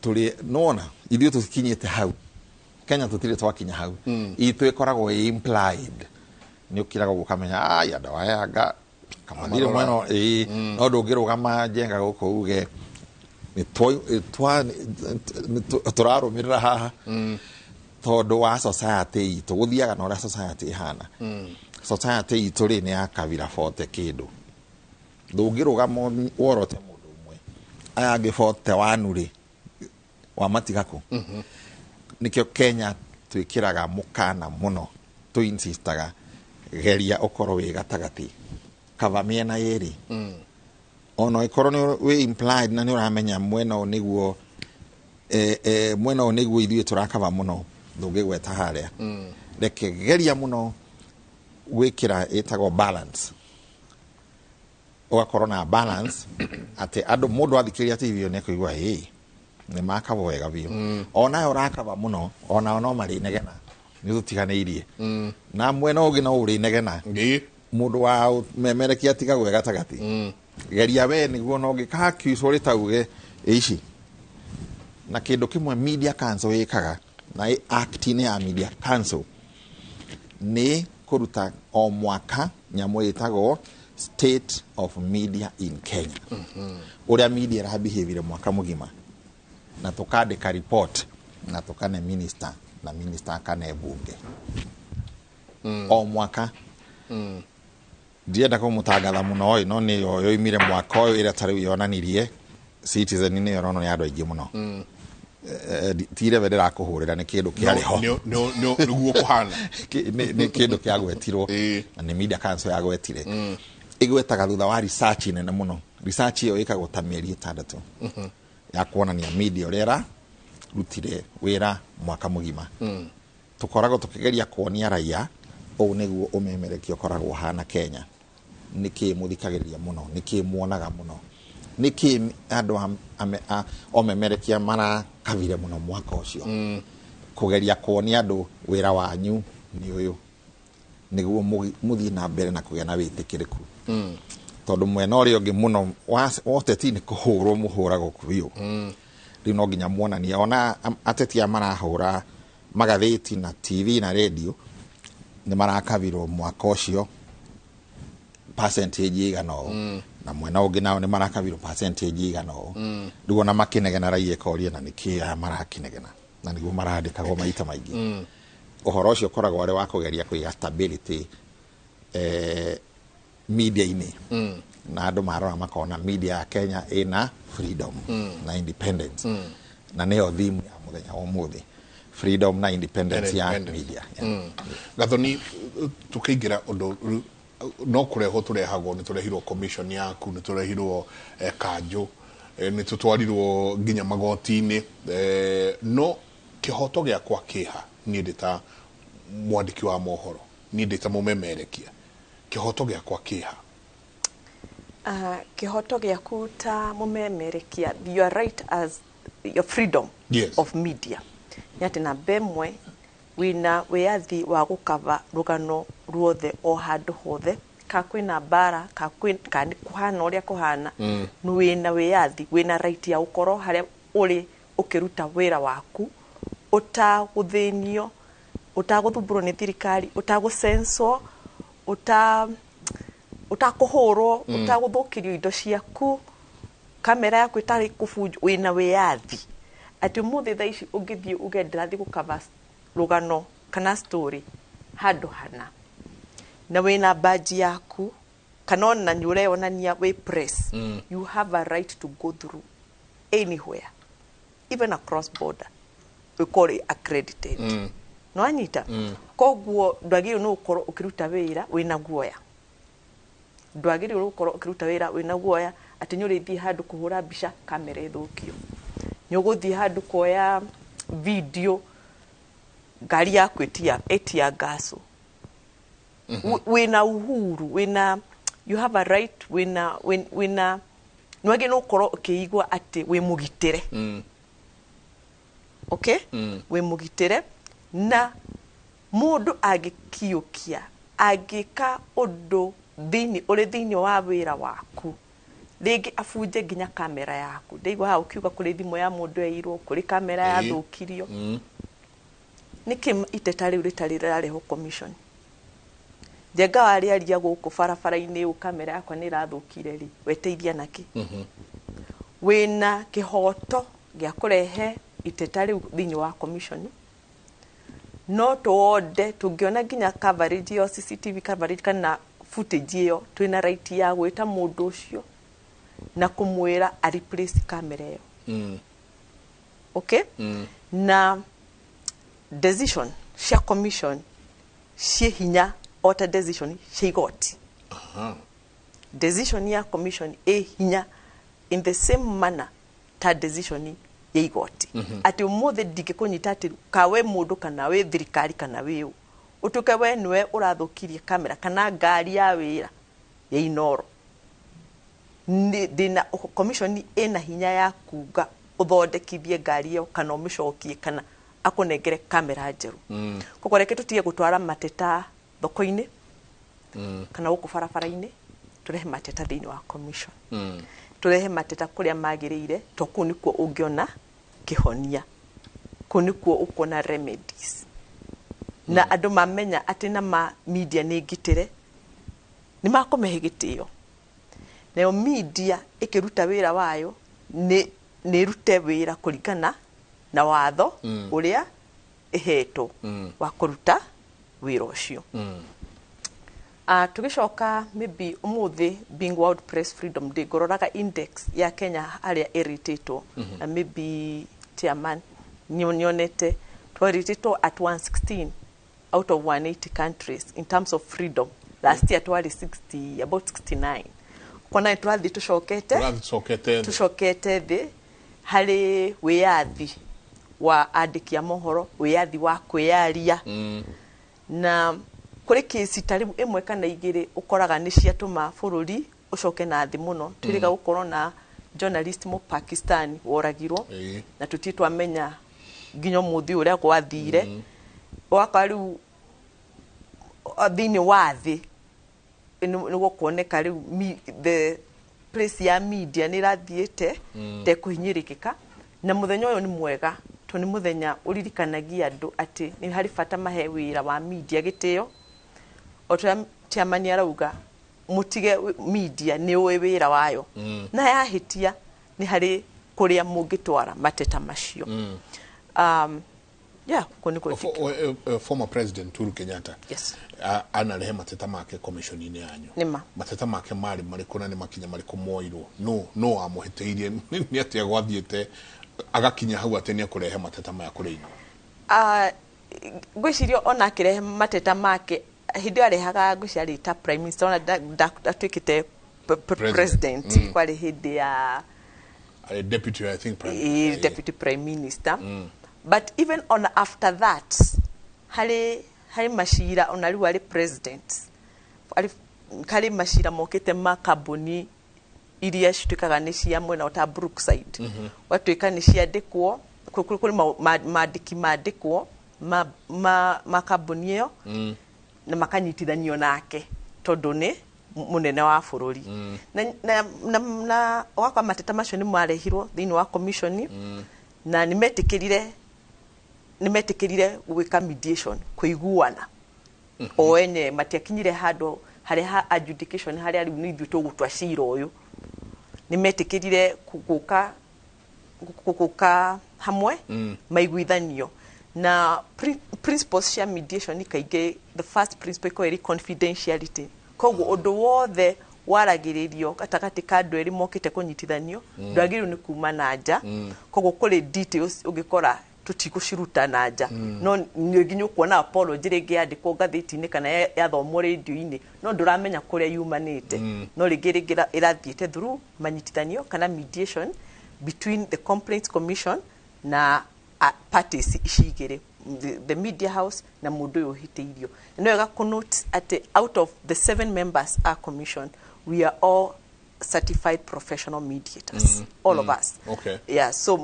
tũrĩ nona ithuĩ tũkinyĩte hau Kenya tũtirĩ twakinya hau itũ ĩkoragwo implied nĩ ũkiraga gũkamenya andũ aya anga kamathire mweno no ndũngĩrũgama njenga gũkũ uge tũrarũmĩrĩra haha tondũ wa society itũ gũthiaga na ũrĩa society ihana society itũ rĩ nĩ ya kabira bote kĩndũ ndũngĩrũgama worote mũndũ ũmwe aya angĩ bote wanu rĩ wa matigako nikio Kenya twĩkĩraga mũkana mũno tũinsistaga geria ũkorwo wĩ gatagati kava mĩena yerĩ ono ikorwo nĩ we implied na nĩ ũramenya mwena o nĩguo mwena o nĩguo ithuĩ tũrakava mũno ndũngĩgweta harĩa reke geria mũno gwĩkĩra ĩtagwo balance ũgakorwo na balance atĩ andũ mũndũ athikĩrĩria TV nĩ kũigua nĩ makava wega biũ ona ũrakava mũno ona no marĩ negena nĩ tũtiganĩirie na mwena ũngĩ no ũrĩ negena mũndũ wa memerekia atigagwo gatagati geria we nĩguo no ngĩkakiuso rĩ tauge ici na kĩndũ kĩmwe media council ĩkaga na act-inĩ ya media council nĩ kũruta o mwaka nyamũ ĩtagwo state of media in Kenya ũrĩa media ĩrabehave mwaka mũgima na tukandĩka report na tukane minister na minister akane bunge o mwaka ndienda kũmũtangatha mũno no nĩ yo imire mwaka ũyũ ĩrĩa tarĩ yonanirie Citizen nĩ yorono nĩ andũ aingĩ mũno tire vende la kũhũrĩra nĩ kĩndũ kĩarĩ ho nĩguo kũhana nĩ kĩndũ kĩagwetirwo na nĩ media council yagwetire igwetaga thutha wa research nene mũno research ĩyo ĩkagwo ta mĩeri 6 ya kuonania media ũrĩa rutire wĩra mwaka mũgima tũkoragwo tũkĩgeria kuonia raia ũũ nĩguo ũmemerekia ũkoragwo hana Kenya nĩkĩ mũthikagĩrĩria mũno nĩkĩ muonaga mũno nĩkĩ andũ omemerekia marakavire mũno mwaka ũcio kũgeria kuonia andũ wĩra wanyu nĩ ũyũ nĩguo mũthiĩ na mbere na kũgĩa na wĩtĩkĩrĩku tondũ mwena ũrĩa ũngĩ mũno woteti nĩ kũhũrwo mũhũragwo biũ rĩu no nginya muonania ona atetia marahũra magathĩti na TV na radio nĩ marakavirwo mwaka ũcio percentage igana ũũ na mwena ũngĩ nao nĩ marakavirwo percentage igana ũũ rĩu ona makĩnegena raia ĩkoria na nĩkĩ aya marakĩnegena na nĩguo marandĩkagwo maita maingĩ ũhoro ũcio ũkoragwo arĩ wa kũgeria kũiga stability media-inĩ na andũ marora makona media ya Kenya ĩna freedom na independence na nĩyo theme ya mũthenya wa ũmũthĩ freedom na independence ya media Gathoni tukĩingĩra ũndũ no kũrehwo tũrehagwo nĩ tũrehirwo commission yaku nĩ tũrehirwo kanjũ nĩ tũtwarirwo nginya magoti-inĩ no kĩhoto gĩakwa kĩha niĩ ndĩ ta mwandĩki wa mohoro niĩ ndĩ ta mũmemerekia kĩhoto gĩakwa kĩha kĩhoto gĩaku ta mũmemerekia you are right as your freedom of media nĩ atĩ na bemwe wina wĩyathi wa gũkava rũgano ruothe o handũ hothe ka kwĩna bara ka nĩ kũhana ũrĩa kũhana nĩ wĩna wĩyathi wĩna right ya gũkorwo harĩa ũrĩ ũkĩruta wĩra waku ũtagũthĩnio ũtagũthumbũrwo nĩ thirikari ũtagũcenswo ũtakũhũrwo ũtagũthũkĩrio indo ciaku kamera yaku ĩtarĩ kũbunjwo wĩna wĩyathi atĩ ũmũthĩ thaa ici ũngĩthiĩ uge ndĩrathiĩ gũkava rũgano kana story handũ hana na wĩna badge yaku kana ona nĩ ũreyonania wĩ press you have a right to go through anywhere even across border we call it accredited no anyita koguo ndwagĩrĩirwo nĩ gũkorwo ũkĩruta wĩra wĩna guoya ndwagĩrĩirwo nĩ gũkorwo ũkĩruta wĩra wĩna guoya atĩ nĩ ũrĩthiĩ handũ kũhũra mbica kamera ĩthũkio nĩ ũgũthiĩ handũ kuoya video ngari yaku etia gaso wina uhuru wina you have a right wina nwage no koro keigwa ati we mugitire okay we mugitire na mundu agikiukia agika undu thini wa wira waku rigi afuje ginya kamera yaku ndeigwa ha ukiuga kuri thimo ya mundu eirwo kuri kamera ya thukirio niki iteta riu ritareho commission jenga wari aria guku barabara-ini u kamera yakwa ni rathukire ri weteithia naki wina kihoto gia kurehe iteta riu thini wa commission no tuode tungiona ginya coverage yo CCTV coverage kana footage iyo twina right ya gwita mundu ucio na kumwira a replace camera yo okay na decision cia commission cia hinya ota decision cia igoti decision ya commission hinya in the same manner ta decision ya igoti ati umuthe ndingikunyita ati kawe mundu kana we thirikari kana we utuke we nwe urathukirie kamera kana ngari ya wira ya Inoro ndina commission ina hinya ya kuga uthondekithie ngari yo kana umicokie kana akunengere kamera njeru koko reke tutige gutwara mateta thoko-ini kana guku barabara-ini turehe mateta thini wa commission turehe mateta kuria magirire to kunikuo ungiona kihonia kunikuo ukona remedies na andu mamenya ati na media ni ngitire ni makomehe gitio nayo media ikiruta wira wayo ni rute wira kuringana na watho uria iheto wa kuruta wira ucio tugicoka maybe umuthi being World Press Freedom Day gororaga index ya Kenya aria irritito maybe chairman nyonete twaritito at 116 out of 180 countries in terms of freedom last year twali 60 about 69 kona twathi tucokete thi hari wiyathi wa andiki a mohoro wiyathi wa kwiyaria na kuri kesi tari imwe kana igiri ukoraga ni ciatuma bururi ucoke na thi muno turiga gukorwo na journalist mu Pakistan woragirwo na tutitwa menya ginyo muthi uria gwathire wakari thini wathi niguo kuoneka riu the place ya media ni rathiete te kuhinyirikika na muthenya uyu ni mwega to ni muthenya uririkanagia andu ati ni hari bata mahe wira wa media gitio otra tiamani arauga mutige media ni uwe wira wayo na yahitia ni hari kuria mungitwara mateta macio yeah kuniko former president Uhuru Kenyatta yes anarehe mateta make commission ini yanyu nima mateta make mari marikuna ni makinya mariko moirwo no amuheteirie ni ati agwathiete agakinya hau atenia kurehe mateta maya kuri gwicirio ona kirehe mateta make hindi arehaga gwiciari ta prime minister ona atwikite president kwari hindi ya deputy I think deputy prime minister but even on after that hari mashira ona riu ari president kali mashira mokete makabuni iria cituikaga ni cia mwena ta Brookside watuika ni ciandikwo kuri mandikwo makabuni yo na makanyitithanio nake tondu ni munene wa bururi na wakwa mateta macio ni marehirwo thini wa commission na nimetikirire gwika mediation kuiguana o enye matiakinyire hado hari adjudication hari ari ni ithu tugutwa cira uyu nimetikirire kuguka hamwe maiguithanio na principles cia mediation ikaige the first principle iko confidentiality koguo undu wothe waragiririo gatagati ka andu eri mokite kunyitithanio ndwagiru ni kuma na nja koguo kuri details ugikora tutiguciruta na nja no nginya kuona apology ringi andikwo ngathiti-ini kana yathomwo radio-ini no nduramenya kuria yumanite no ringi irathiite through manyitithanio kana mediation between the complaints commission na parties icigire the media house na mundu uyu hiteirio no wega kunote at out of the 7 members are commission we are all certified professional mediators all of us okay yeah so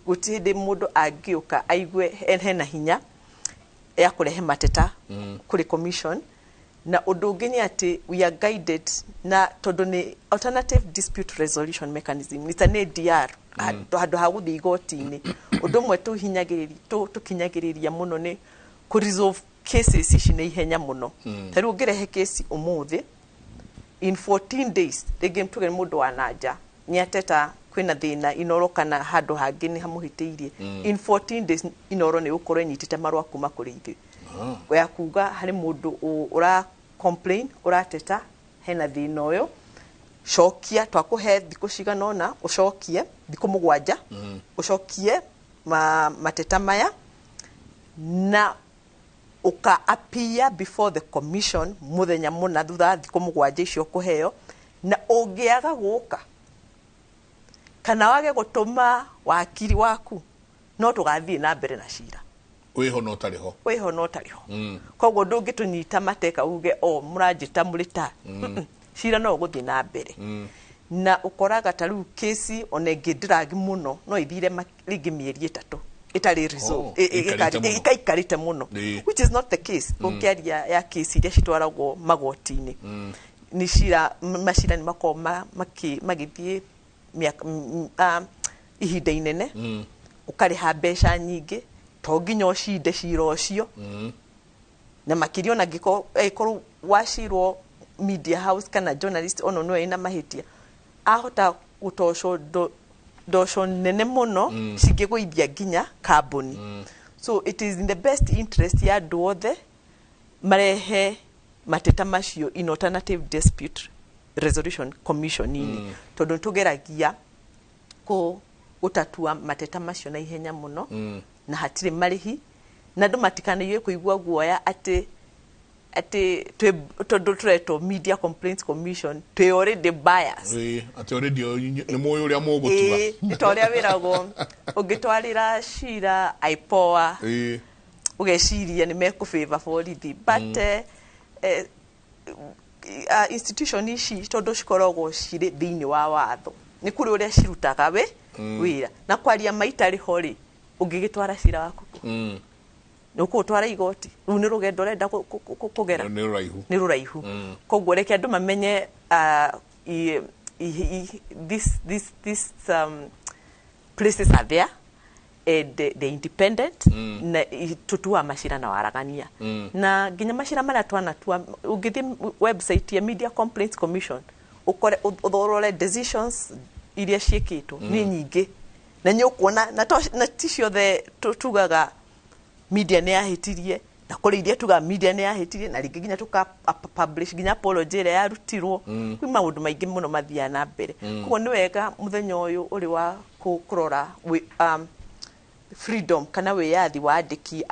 gutide mundu agioka aigwe hena hinya ya kurehe mateta kuri commission na udugeni ati we are guided na tondu ni alternative dispute resolution mechanism it's an ADR hado haguthi igoti-ini undu mwe tukinyagiriria muno ni ku resolve cases ici na ihenya muno tari ungirehe case umuthi in 14 days the game tuge mundu wa nanja niateta kwina thina inoro kana hado hangi ni hamuhitiirie in 14 days inoro ni ukoro nyitite marwa kuma kuri ithi ya kuga hari mundu ura complain urateta hena thina uyo shokia twakuhe thiku ciganona ucokie thiku mugwanja ucokie mateta maya na uka appear before the commission muthenya muna thutha thiku mugwanja icio kuheo na ungiaga guka kana wage gutuma wakiri waku no tugathie na mbere na cira wiho no tariho koguo ndungitunyita mateka uge muranjita murita cira no guthie na mbere na ukoraga taru case onenge drag muno no ithire ringi mieri 3 itari resolve ikaikarite muno which is not the case ukiaria ya case iria citwaragwo magoti-ini ni cira macira ni makoma magithie ihinda inene ukariha mbeca nyingi to nginya ucinde cira ucio na makirio na ngiko ikorwo wacirwo media house kana journalist ono no ina mahitia ahota gutosho dosho nene muno cingiguithia nginya kambuni so it is in the best interest ya duothe marehe mateta macio in alternative dispute resolution commission ini tondu tugeragia ko utatua mateta macio na ihenya muno na hatire marihi na ndu matikaniye kuigwa guoya ati tondu tureto media complaints commission twe already bias ati already ni moyo uria mugutuga itoria wirago ugitwarira cira aipoa ugeciria ni meku favor borithi but institution ici tondu cikoragwo ciri thiini wa watho ni kuri uria cirutaga wira na kwaria maitari hori ungigitwara cira waku nuko twara igoti ni rugendo renda kugera ni ruraihu koguo reke andu mamenye this places are there the independent na tutua macira na waragania na ginya macira mara twanatua ugithi website ya Media Complaints Commission ukore uthorore decisions iria ciekitwo ni nyingi na nyukuona na ticio the tugaga media ne yahitirie na kuri iria tuga media ne yahitirie na ringi ginya tuka publish ginya apology ire yarutirwo kwi maundu maingi muno mathia na mbere koguo ni wega muthenya uyu uri wa kurora freedom kana wiyathi wa andiki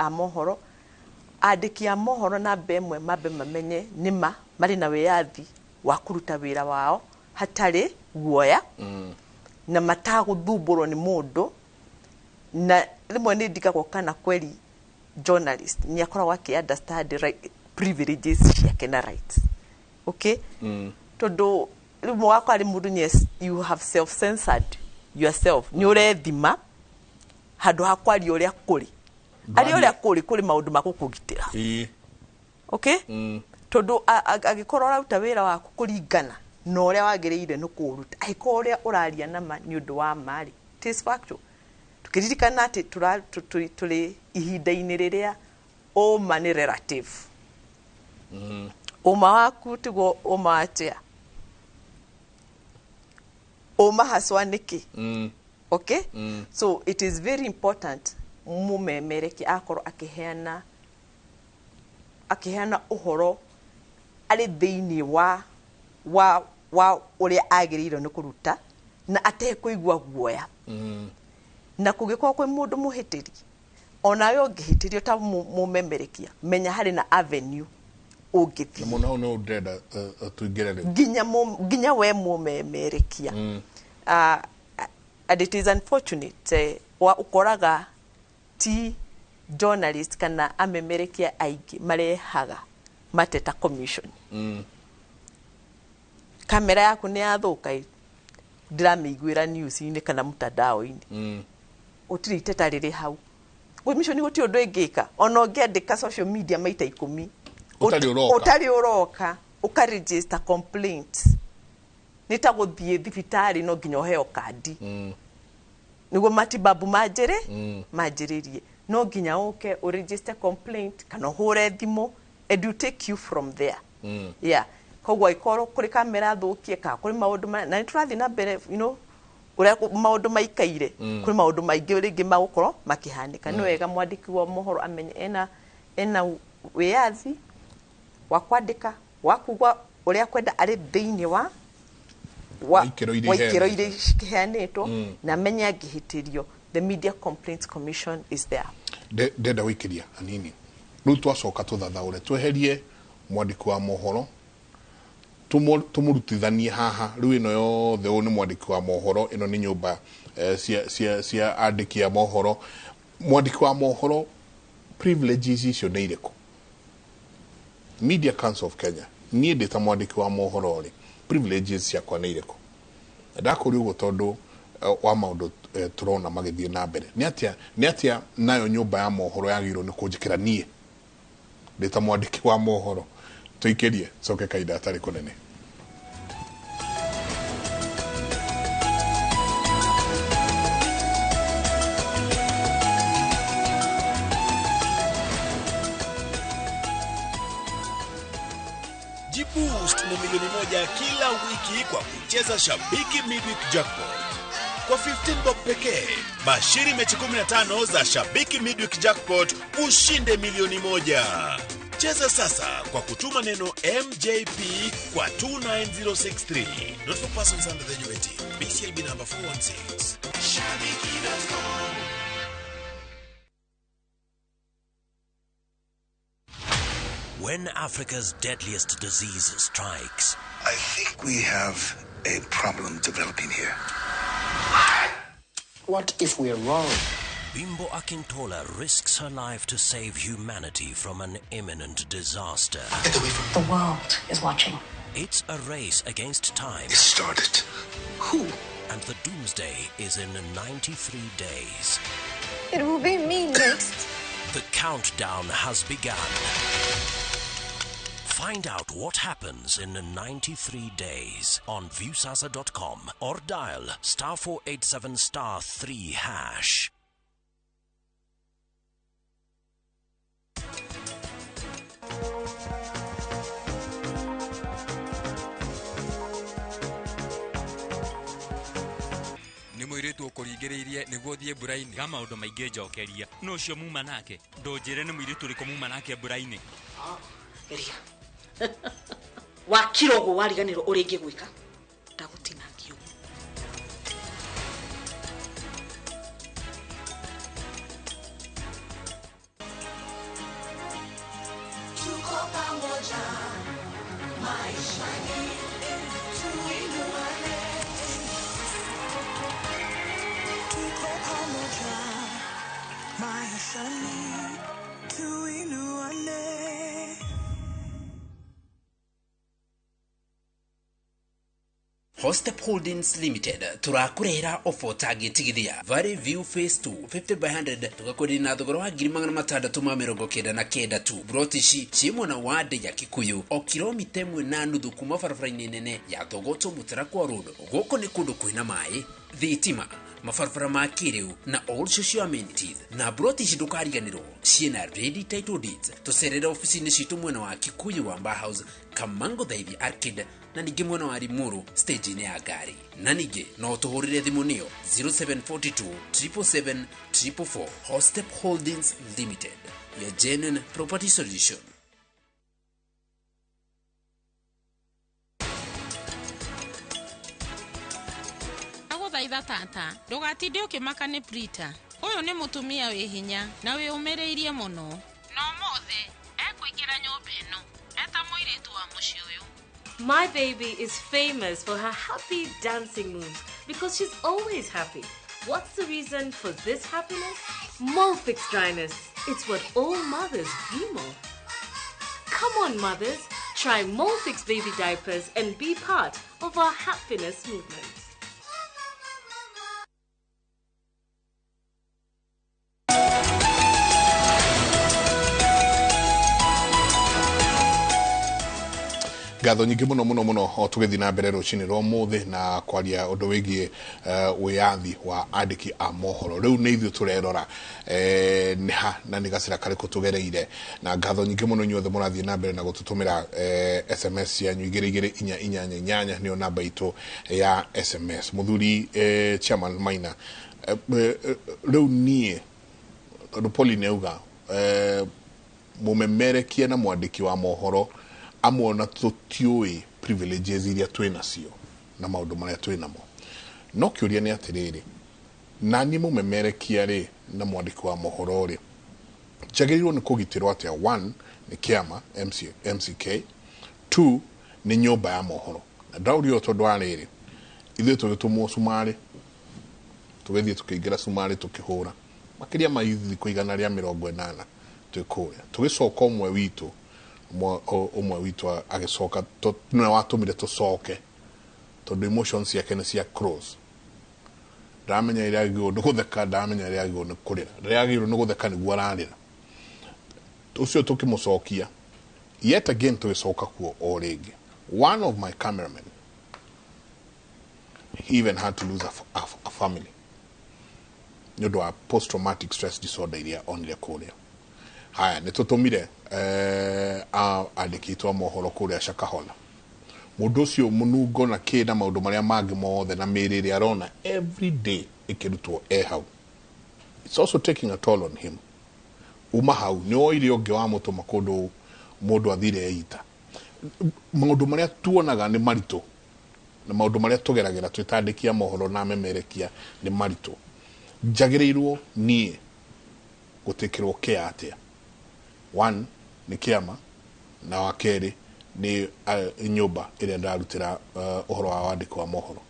a mohoro na bemwe mabe mamenye nima mari na wiyathi wa kuruta wira wao hatari guoya na mataguthumbũrwo ni mundu na rimwe ni ndigagwo kana kweli journalist ni akoragwo understand right privileges ciake na rights okay tondu rimwe wakwa ari mundu yes you have self censored yourself ni urethima handu hakwaria uria kuri ari uria kuri maundu makukugitira okay tondu agikorora ruta wira waku kuringana no uria wagiriire no kuruta aiko uria uraria nama ni undu wa mari tis factual tukiririkana ati tuli ihinda-ini riria oma ni relative oma waku tigo oma atia oma haswa niki okay so it is very important mumemereki akoro akiheana uhoro ari thiini wa uria agiriire no kuruta na atekuigwa guoya na kugikwa kwi mundu muhitiri ona yo ngihitirio ta mumemerekia menya hari na avenue ungithia muno no ndenda tuingirere ginya we mumemerekia and it is unfortunate wa ukoraga ti journalist kana amemerekia aigi marehaga mateta commission kamera yaku ni yathuka ndiramiguira news ini kana mutandao ini utiri iteta riri hau commission guti undu ingika ona ungiandika social media maita 10 utari uroka ukaregister complaint nita guthie thibitari no nginya heo kandi niguo matibabu majiririe no nginya uke uregister complaint kana hure thimo and you take you from there yeah kogwa ikoro kuri kamera thukie ka kuri maundu na niturathi na mbere uria maundu maikaire kuri maundu maingi ringi magukoro makihanika ni wega mwandiki wa mohoro amenye ena wiathi wa kwandika wa kugwa uria kwenda ari thiini wa waikiro ire kihanetwo na menya angihitirio the Media Complaints Commission is there. Ndenda wikiria anini riu twacoka tuthathaure tweherie mwandiki wa mohoro tumurutithanie haha riu ino yothe u ni mwandiki wa mohoro ino ni nyumba cia andiki ya mohoro mwandiki wa mohoro privileges icio ni iriko Media Council of Kenya nie ndita mwandiki wa mohoro ri privileges ciakwa ni iriko ndakuri ugo tondu wa maundu turona magithie na mbere ni atia nayo nyumba ya mohoro yagirwo ni kunjikira nie ndita mwandiki wa mohoro tuikerie coke kaida atari kunene Jiboost na milioni 1 kila wiki kwa kucheza Shabiki Midweek Jackpot. Kwa 15 bob pekee, bashiri mechi 15 za Shabiki Midweek Jackpot ushinde milioni 1. Cheza sasa kwa kutuma neno MJP kwa 29063. Not for persons under the age of 18. BCLB number 416. Shabiki.com. When Africa's deadliest disease strikes, I think we have a problem developing here. What if we're wrong? Bimbo Akintola risks her life to save humanity from an imminent disaster. Get away from The world is watching. It's a race against time. It started. Who? And the doomsday is in 93 days. It will be me next. The countdown has begun. Find out what happens in 93 days on viewsasa.com or dial *487*3#. ni mwiritu ukuringiriirie niguo thie mburaini ga maundu maingi njokeria no cio muma nake ndonjire ni mwiritu riko muma nake mburaini Geria wa kirogo wariganiro uringi gwika ndagutinangio tuko pamoja maishani tuinuane tuko pamoja maishani tuinuane. Hostep Holdings Limited turakurehera offer tagitigithia Valley View Phase 2 50 by 100 tugakorera na thogora wa 699 tu brotishi chimona wade ya Kikuyu o kilomita 1.5 kuma barabara-ini nene ya Thogoto Mutarakwa Road goko ni kundu kwina mai thitima mafarfara ma kiriu na all social amenities na brotishi ndukariganirwo ciena ready title deeds tucerere ofisi-ini citu mwena wa Kikuyu wa House Kamango Thaithi Arcade na ningi mwena wa Limuru stage-ini ya gari na ningi no tuhurire thimu niyo 0742 777 444. Hostep Holdings Limited, your genuine property solution. Aguthaitha tata ndugatinde ukimaka ni Prita uyu ni mutumia wi hinya na wi umiriirie muno no mothe ekuingira nyumba ino eta muiritu wa muci uyu. My baby is famous for her happy dancing moves because she's always happy. What's the reason for this happiness? Molfix dryness. It's what all mothers dream of. Come on, mothers. Try Molfix baby diapers and be part of our happiness movement. Ngatho nyingĩ mũno o tũgĩthiĩ na mbere rũcinĩ rwa ũmũthĩ na kwaria ũndũ wĩgiĩ wĩyathi wa andĩki a mohoro. Rĩu nĩ ithuĩ tũrerora nĩ ha na nĩ gacĩra karĩkũ tũgereire, na ngatho nyingĩ mũno inyuothe mũrathiĩ na mbere na gũtũtũmĩra SMS cianyu 22488 nĩyo namba itũ ya SMS. Mũthuri Chairman Maina, rĩu niĩ tondũ Poli nĩauga mũmemerekia na mwandĩki wa mohoro amona tũtiũĩ privileges iria twĩ nacio na maũndũ marĩa twĩ namo. No kĩũria nĩ atĩrĩrĩ, na niĩ mũmemerekia rĩ na mwandĩki wa mohoro rĩ, njagĩrĩirwo nĩ kũgitĩrwo atĩa? 1 nĩ kĩama MCK, 2 nĩ nyũmba ya mohoro. Na ndaurio tondũ arĩrĩ, ithuĩ tũgĩtũmwo Sumarĩ, tũgĩthiĩ tũkĩingĩra Sumarĩ tũkĩhũra makĩria ma thikũ igana rĩa 80 twĩkũrĩa, tũgĩcoka ũmwe witũ agĩcoka nĩ watũmire tũcoke tondũ emotions ciake nĩ cia cross. Ndamenya ĩrĩa agĩrĩirwo nĩ gũtheka, ndamenya ĩrĩa agĩrĩirwo nĩ kũrĩra, rĩrĩa agĩrĩirwo nĩ gũtheka nĩguo ararĩra. Ũcio tũkĩmũcokia yet again tũgĩcoka kuo o rĩngĩ. One of my cameramen, he even had to lose a family nĩ ũndũ wa post traumatic stress disorder iria onire kũrĩa. Haya nĩ tũtũmire andĩki a mohoro kũrĩa Shakahola. Mũndũ ũcio mũnungo na kĩna maũndũ marĩa mangĩ mothe na mĩrĩre arona every day ĩkĩrutwo hau. It's also taking a toll on him. Uma hau nĩ oire ũngĩ wa mũtũma kũndũ mũndũ athire eita. Maũndũ marĩa tuonaga nĩ maritũ na maũndũ marĩa tũgeragĩra twĩtandĩkia mohoro na memerekia nĩ maritũ. Njagĩrĩirwo niĩ gũtĩkĩrwo kĩa atĩa? 1 nĩ kĩama na wa kerĩ nĩ nyũmba ĩrĩa ndarutĩra ũhoro wa wandĩki wa mohoro.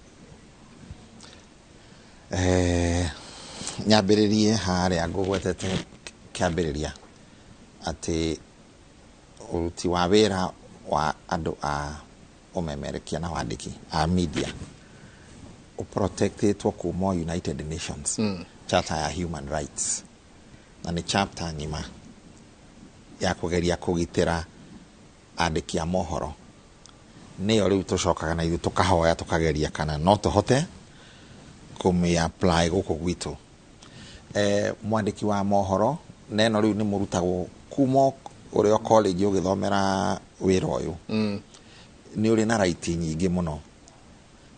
Nyambĩrĩrie harĩa ngũgwetete kĩambĩrĩria atĩ ũruti wa wĩra wa andũ a ũmemerekia na wandĩki a media ũprotectĩtwo kuma United Nations Charter ya Human Rights, na nĩ chapter ng'ima ya kũgeria kũgitĩra andĩki a mohoro. Nĩyo rĩu tũcokaga na ithuĩ tũkahoya tũkageria kana no tũhote kũmĩ-apply gũkũ gwitũ. Mwandĩki wa mohoro neno rĩu nĩ mũrutagwo kuma ũrĩ o college ũgĩthomera wĩra ũyũ. Nĩ ũrĩ na right nyingĩ mũno.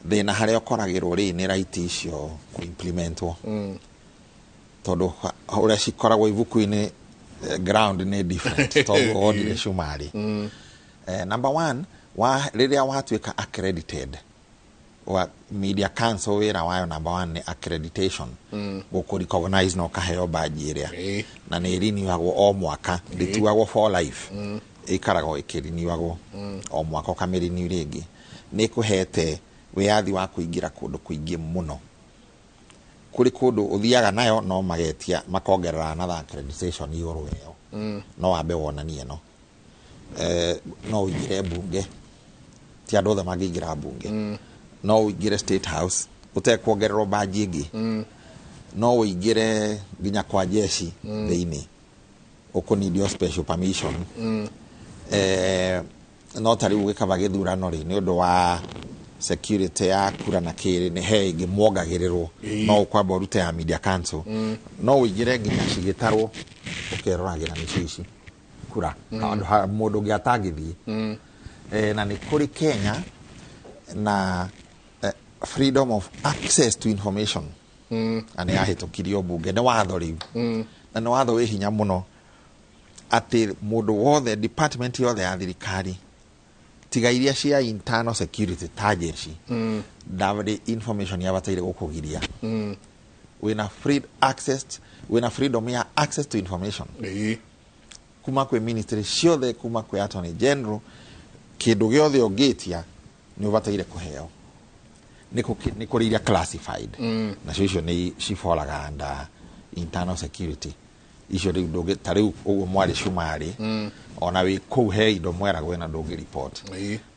Thĩna harĩa ũkoragĩrwo rĩ nĩ right icio kũ-implementwo. Tondũ ũrĩa cikoragwo ibuku-inĩ ground nĩ different tondũ wonire Sumarĩ. Number 1, rĩrĩa watuĩka accredited wa Media Council wĩra wayo number 1 nĩ accreditation. Gũkũ recognize na ũkaheo badge ĩrĩa na nĩ renewagwo o mwaka, ndĩtuagwo for life. Ĩkaragwo ĩkĩrenewagwo o mwaka ũkamĩrenew rĩngĩ. Nĩ kũhete wĩyathi wa kũingĩra kũndũ kũingĩ mũno. Kũrĩ kũndũ ũthiaga nayo no magetia makongerera another accreditation igũrũ ĩyo. No wambe wonanie no. No ũingĩre mbunge, ti andũ othe mangĩingĩra mbunge. No ũingĩre State House ũtekwongererwo badge ĩngĩ. No ũingĩre nginya kwa jeshi thĩinĩ ũkũnidio special permission. No tarĩu gĩkaba gĩthurano rĩ nĩ ũndũ wa security ya kura na kĩrĩ nĩ he ĩngĩ mwongagĩrĩrwo no ũkwamba ũrute ya Media Council. No ũingĩre nginya cigĩtarwo ũkeroragĩra nĩ ici kura mũndũ ũngĩ atangĩthiĩ. Na nĩ kũrĩ Kenya na freedom of access to information na nĩ yahĩtũkirio mbunge, nĩ watho rĩu na nĩ watho wĩ hinya mũno atĩ mũndũ wothe department yothe ya thirikari tiga iria cia internal security ta jeshi ndavade information yabataire gũkũgiria. Wĩna free access, wĩna freedom ya access to information kuma kwĩ ministry ciothe, kuma kwĩ attorney general, kĩndũ gĩothe ũngĩtia nĩ ũbataire kũheo. Nĩ kũrĩ iria classified na cio nĩ cibolaga under internal security icio riu ndugi tariu uguo mwari Shumari ona wi kuu he indo mweragwo na ndungi report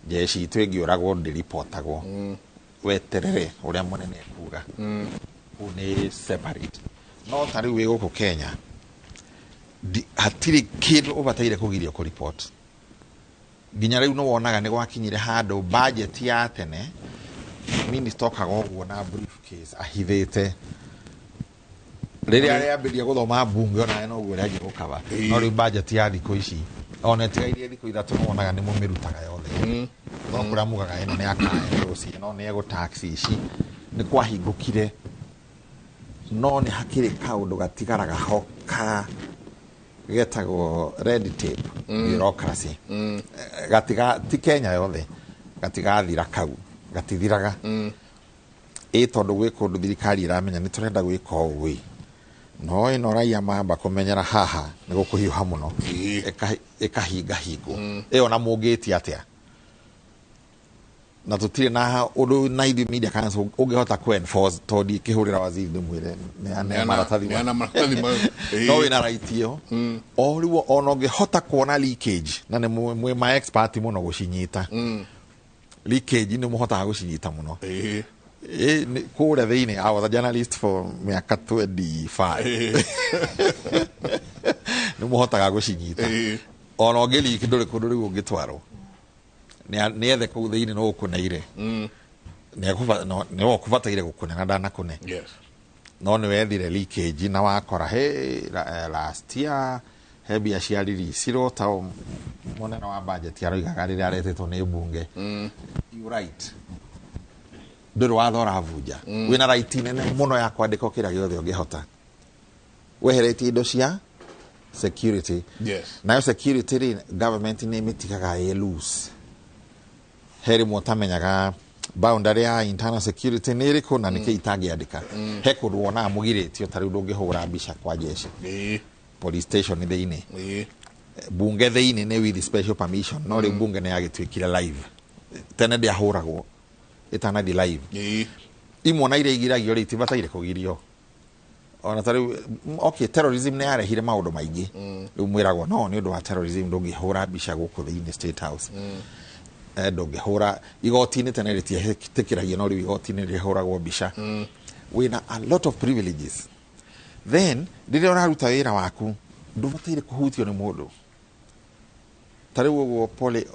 jeshi itu ingiuragwo ndi reportagwo weterere uria munene kuga ni separate no tariu wi guku Kenya hatiri kindu ubataire kugirio ku report ginya riu no wonaga ni gwakinyire handu budget ya tene minister okaga uguo na briefcase ahithite riria ariambiria guthoma bunge ona no uguo riangi gukaba no riu budget ya thiko ici ona tigairie thiko ithatu no wonaga ni mumirutaga yothe no kuramugaga ino ni akae ruci no ni ego tax ici ni kwahingukire no ni hakiri kaundu gatigaraga hoka getagwo red tape bureaucracy gatiga ti Kenya yothe gatigathira kau gatithiraga tondu gwi kundu thirikari iramenya ni turenda gwika ugwi no ino raia mamba kumenyera haha ni gukuhiuha muno ekahinga hingo iyo na mungiti atia na tutire na undu na ithu media council ungihota ku enforce todi kihurira waziri ndimwire ne maratathi no ina right iyo o riwo ono ungihota kuona leakage na ne mwe ma expert muno gucinyita leakage ni muhota gucinyita muno kuria thiini I was a journalist for miaka 25 ni muhotaga gucinyita ono ngeli kinduri kundu riu ngitwaro ni ethe kuu thiini no ukuneire ni okubataire gukune na ndana kune no ni wethire leakage na wakora last year he biashara siro ta monena wa budget ya roigaga riria aretetwo ni bunge you right nduru wathora vuja wina right nene muno ya kwandika kira giothe ungihota weheretie indo cia security nayo security government ni mitikaga loose heri mutamenyaga boundary ya internal security ni iriku na niki itagiandika he kundu wona mugiritio tari ndungihura mbica kwa jeshi police station thiini bunge thiini ni with special permission no ri bunge ni yagitwikire live tene ndi ahuragwo itana di live imona ire igiragio ri tibataire kugirio ona tari okay terrorism ne arehire maundu maingi riu mwiragwo no ni undu wa terrorism ndungihura mbica guku thiini state house ndungihura igoti-ini tene ritie tikiragia no riu igoti-ini rihuragwo mbica wina a lot of privileges then riria uraruta wira waku ndubataire kuhutio ni mundu tari uguo pole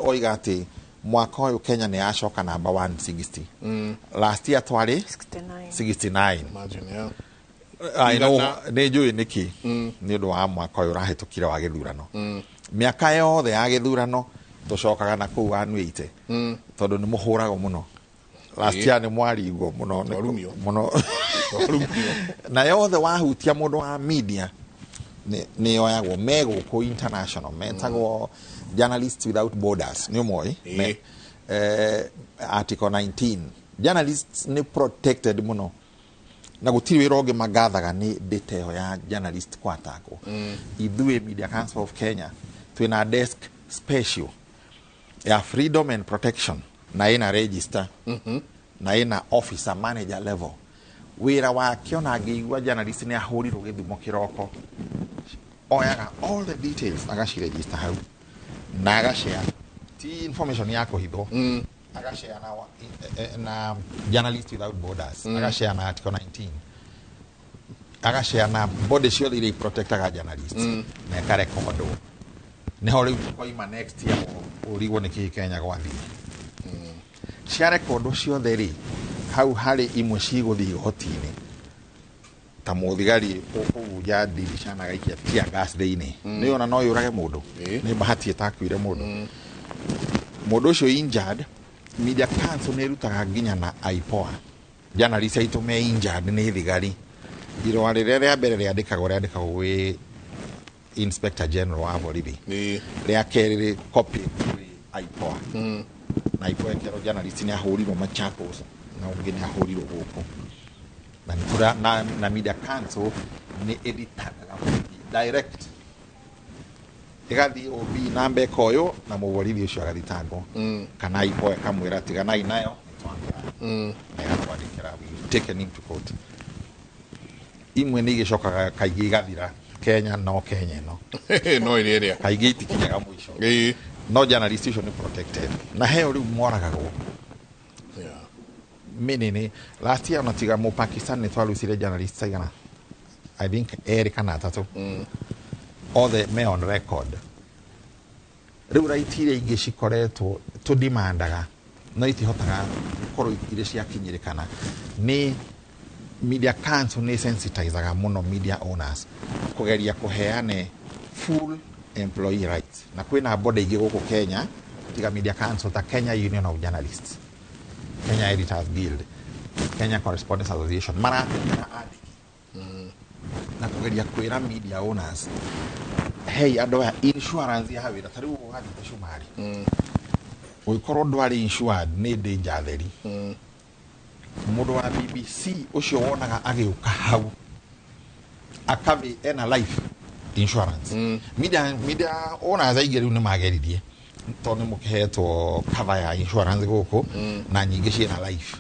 oiga ati mwaka uyu Kenya ni ashoka namba 160 last year twari 69 imagine I know ne jui niki ni undu wa mwaka uyu rahitukire wa githurano miaka yothe ya githurano tucokaga na kuu anuite tondu ni muhurago muno last year ni mwarigwo muno na yothe wahutia mundu wa media ni oyagwo mego ku international metagwo Journalists Without Borders ni moi article 19 journalists ni protected muno na gutiri wiroge magathaga ni detail ya journalist kwatako ithuĩ Media Council of Kenya twina desk special ya freedom and protection na ina register na ina officer manager level wira wakio na ngiigua journalist ni ahurirwo githumo kiroko oyaga all the details agashi register hau na agashare ti information yako hitho agashare na Journalists Without Borders agashare na article 19 agashare na body shield ili protectaga journalists na kare komodo ni hori kwa ima next year urigwo ni Kenya gwathi share kodo ciothe ri hau hari imwe ciguthi igoti-ini ta muthigari ukuja dirisha na gaikia tia gas thiini ni ona no yurage mundu ni bahati etakwire mundu mundu ucio injured Media Council ni rutaga nginya na IPOA journalist aitu me injured ni thigari irwa riria mbere riandikagwo wi Inspector General wa borithi ria keriri copy IPOA na IPOA kero journalist ni ahurirwo Machakos na ungi ni ahurirwo guku na Media Council ni editor direct igathi obi nambe koyo na muborithi ucio agathitangwo kana IPOA kamwira tigana inayo na kwandikira we taken into court imwe nä igä cokaga kaingä igathira Kenya no Kenya no no ä rä kaingä itikinyaga mwico no journalist icio nä protected na heo rä u moragagwo minini last year onatiga mu Pakistan nä twarucire journalist aigana I think erä kana atatå othe me on record rä u raiti iria ingä cikoretwo tå dimandaga no itihotaga korwo irä ciakinyä rä kana nä media council nä sensitizaga muno media owners kugeria kuheane full employee rights na kwina body ingĩ gũkũ Kenya tiga media council ta Kenya Union of Journalists, Kenya Editors Guild, Kenya Correspondents Association maratetea andĩki na kugeria kwĩra media owners hey andũ aya insurance ya wĩra ta rĩu ũgathĩte Shumari ũgĩkorwo ndwarĩ insured nĩ danger theri mũndũ wa BBC ũcio wonaga agĩũka hau akabe ena life insurance media owners aingĩ rĩu nĩ mageririe tondũ nĩ mũkĩhetwo cover ya insurance gũkũ na nyingĩ ciĩna life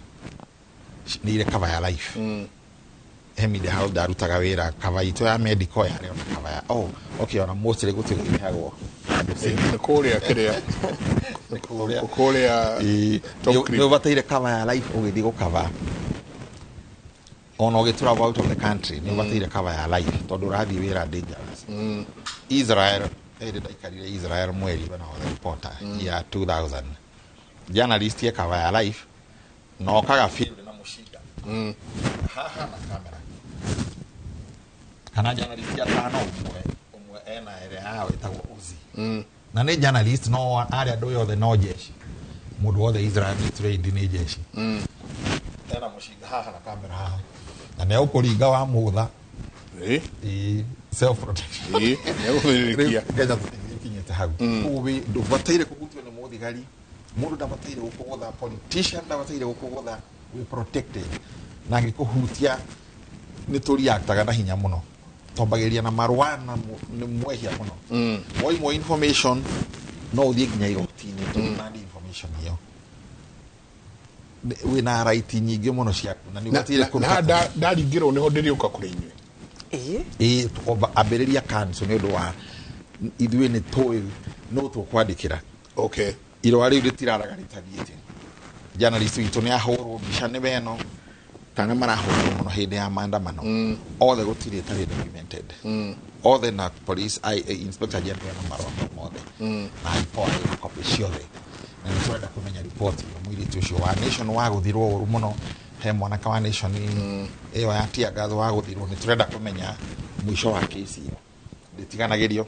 nĩ irĩ cover ya life he media hau ndarutaga wĩra cover itũ ya medical yarĩ ona cover ya okay ona mostly gũtiheagwo kũrĩa kĩrĩa kũrĩa nĩ ũbataire cover ya life ũgĩthiĩ gũcover ona ũgĩtravel out of the country nĩ ũbataire cover ya life tondũ ũrathiĩ wĩra dangerous Israel ndaikarire Israel mweri bana wa reporter ya 2000 journalist ye cover ya life na okaga field na mũcinga haha na kamera kana journalist ya tano umwe ena ere hao itagwo Uzi na nĩ journalist no arĩa andũ yothe no jeshi mũndũ wothe Israel ni trained nĩ jeshi ena mũcinga haha na kamera haha na nĩ ũkũringa wa mũtha self protection nĩgũthĩrĩkia kinyĩte hau ũwe ndũbataire kũgutio nĩ mũthigari mũndũ ndabataire gũkũgũtha politician ndabataire gũkũgũtha we protected na angĩkũhutia nĩ tũriaktaga na hinya mũno tombagĩria na marũa na nĩ mwehia mũno woimwo information no ũthiĩ nginya igoti-inĩ tũnandi information ĩyo wĩna right nyingĩ mũno ciaku na nĩ ũbataire kũruta ndaringĩrwo nĩho ndĩrĩũka kũrĩ inyuĩ ambĩrĩria council nĩ ũndũ wa ithuĩ nĩ tũĩ no tũkwandĩkĩra irũa rĩu rĩtiraraga rĩtathiĩte journalist witũ nĩ ahũrwo mbica nĩ beno kana marahũrwo mũno hĩndĩ ya maandamano othe gũtirĩ tarĩ documented othe na police inspector general na marũa mothe na ipoa na copy ciothe na nĩ tũrenda kũmenya report ya mũirĩtu ũcio wa nation wagũthirwo ũru mũno he mwanaka wa nation ĩyo ya tiagatho wagũthirwo nĩ tũrenda kũmenya mũico wa kesi ĩyo ndĩtiganagĩrio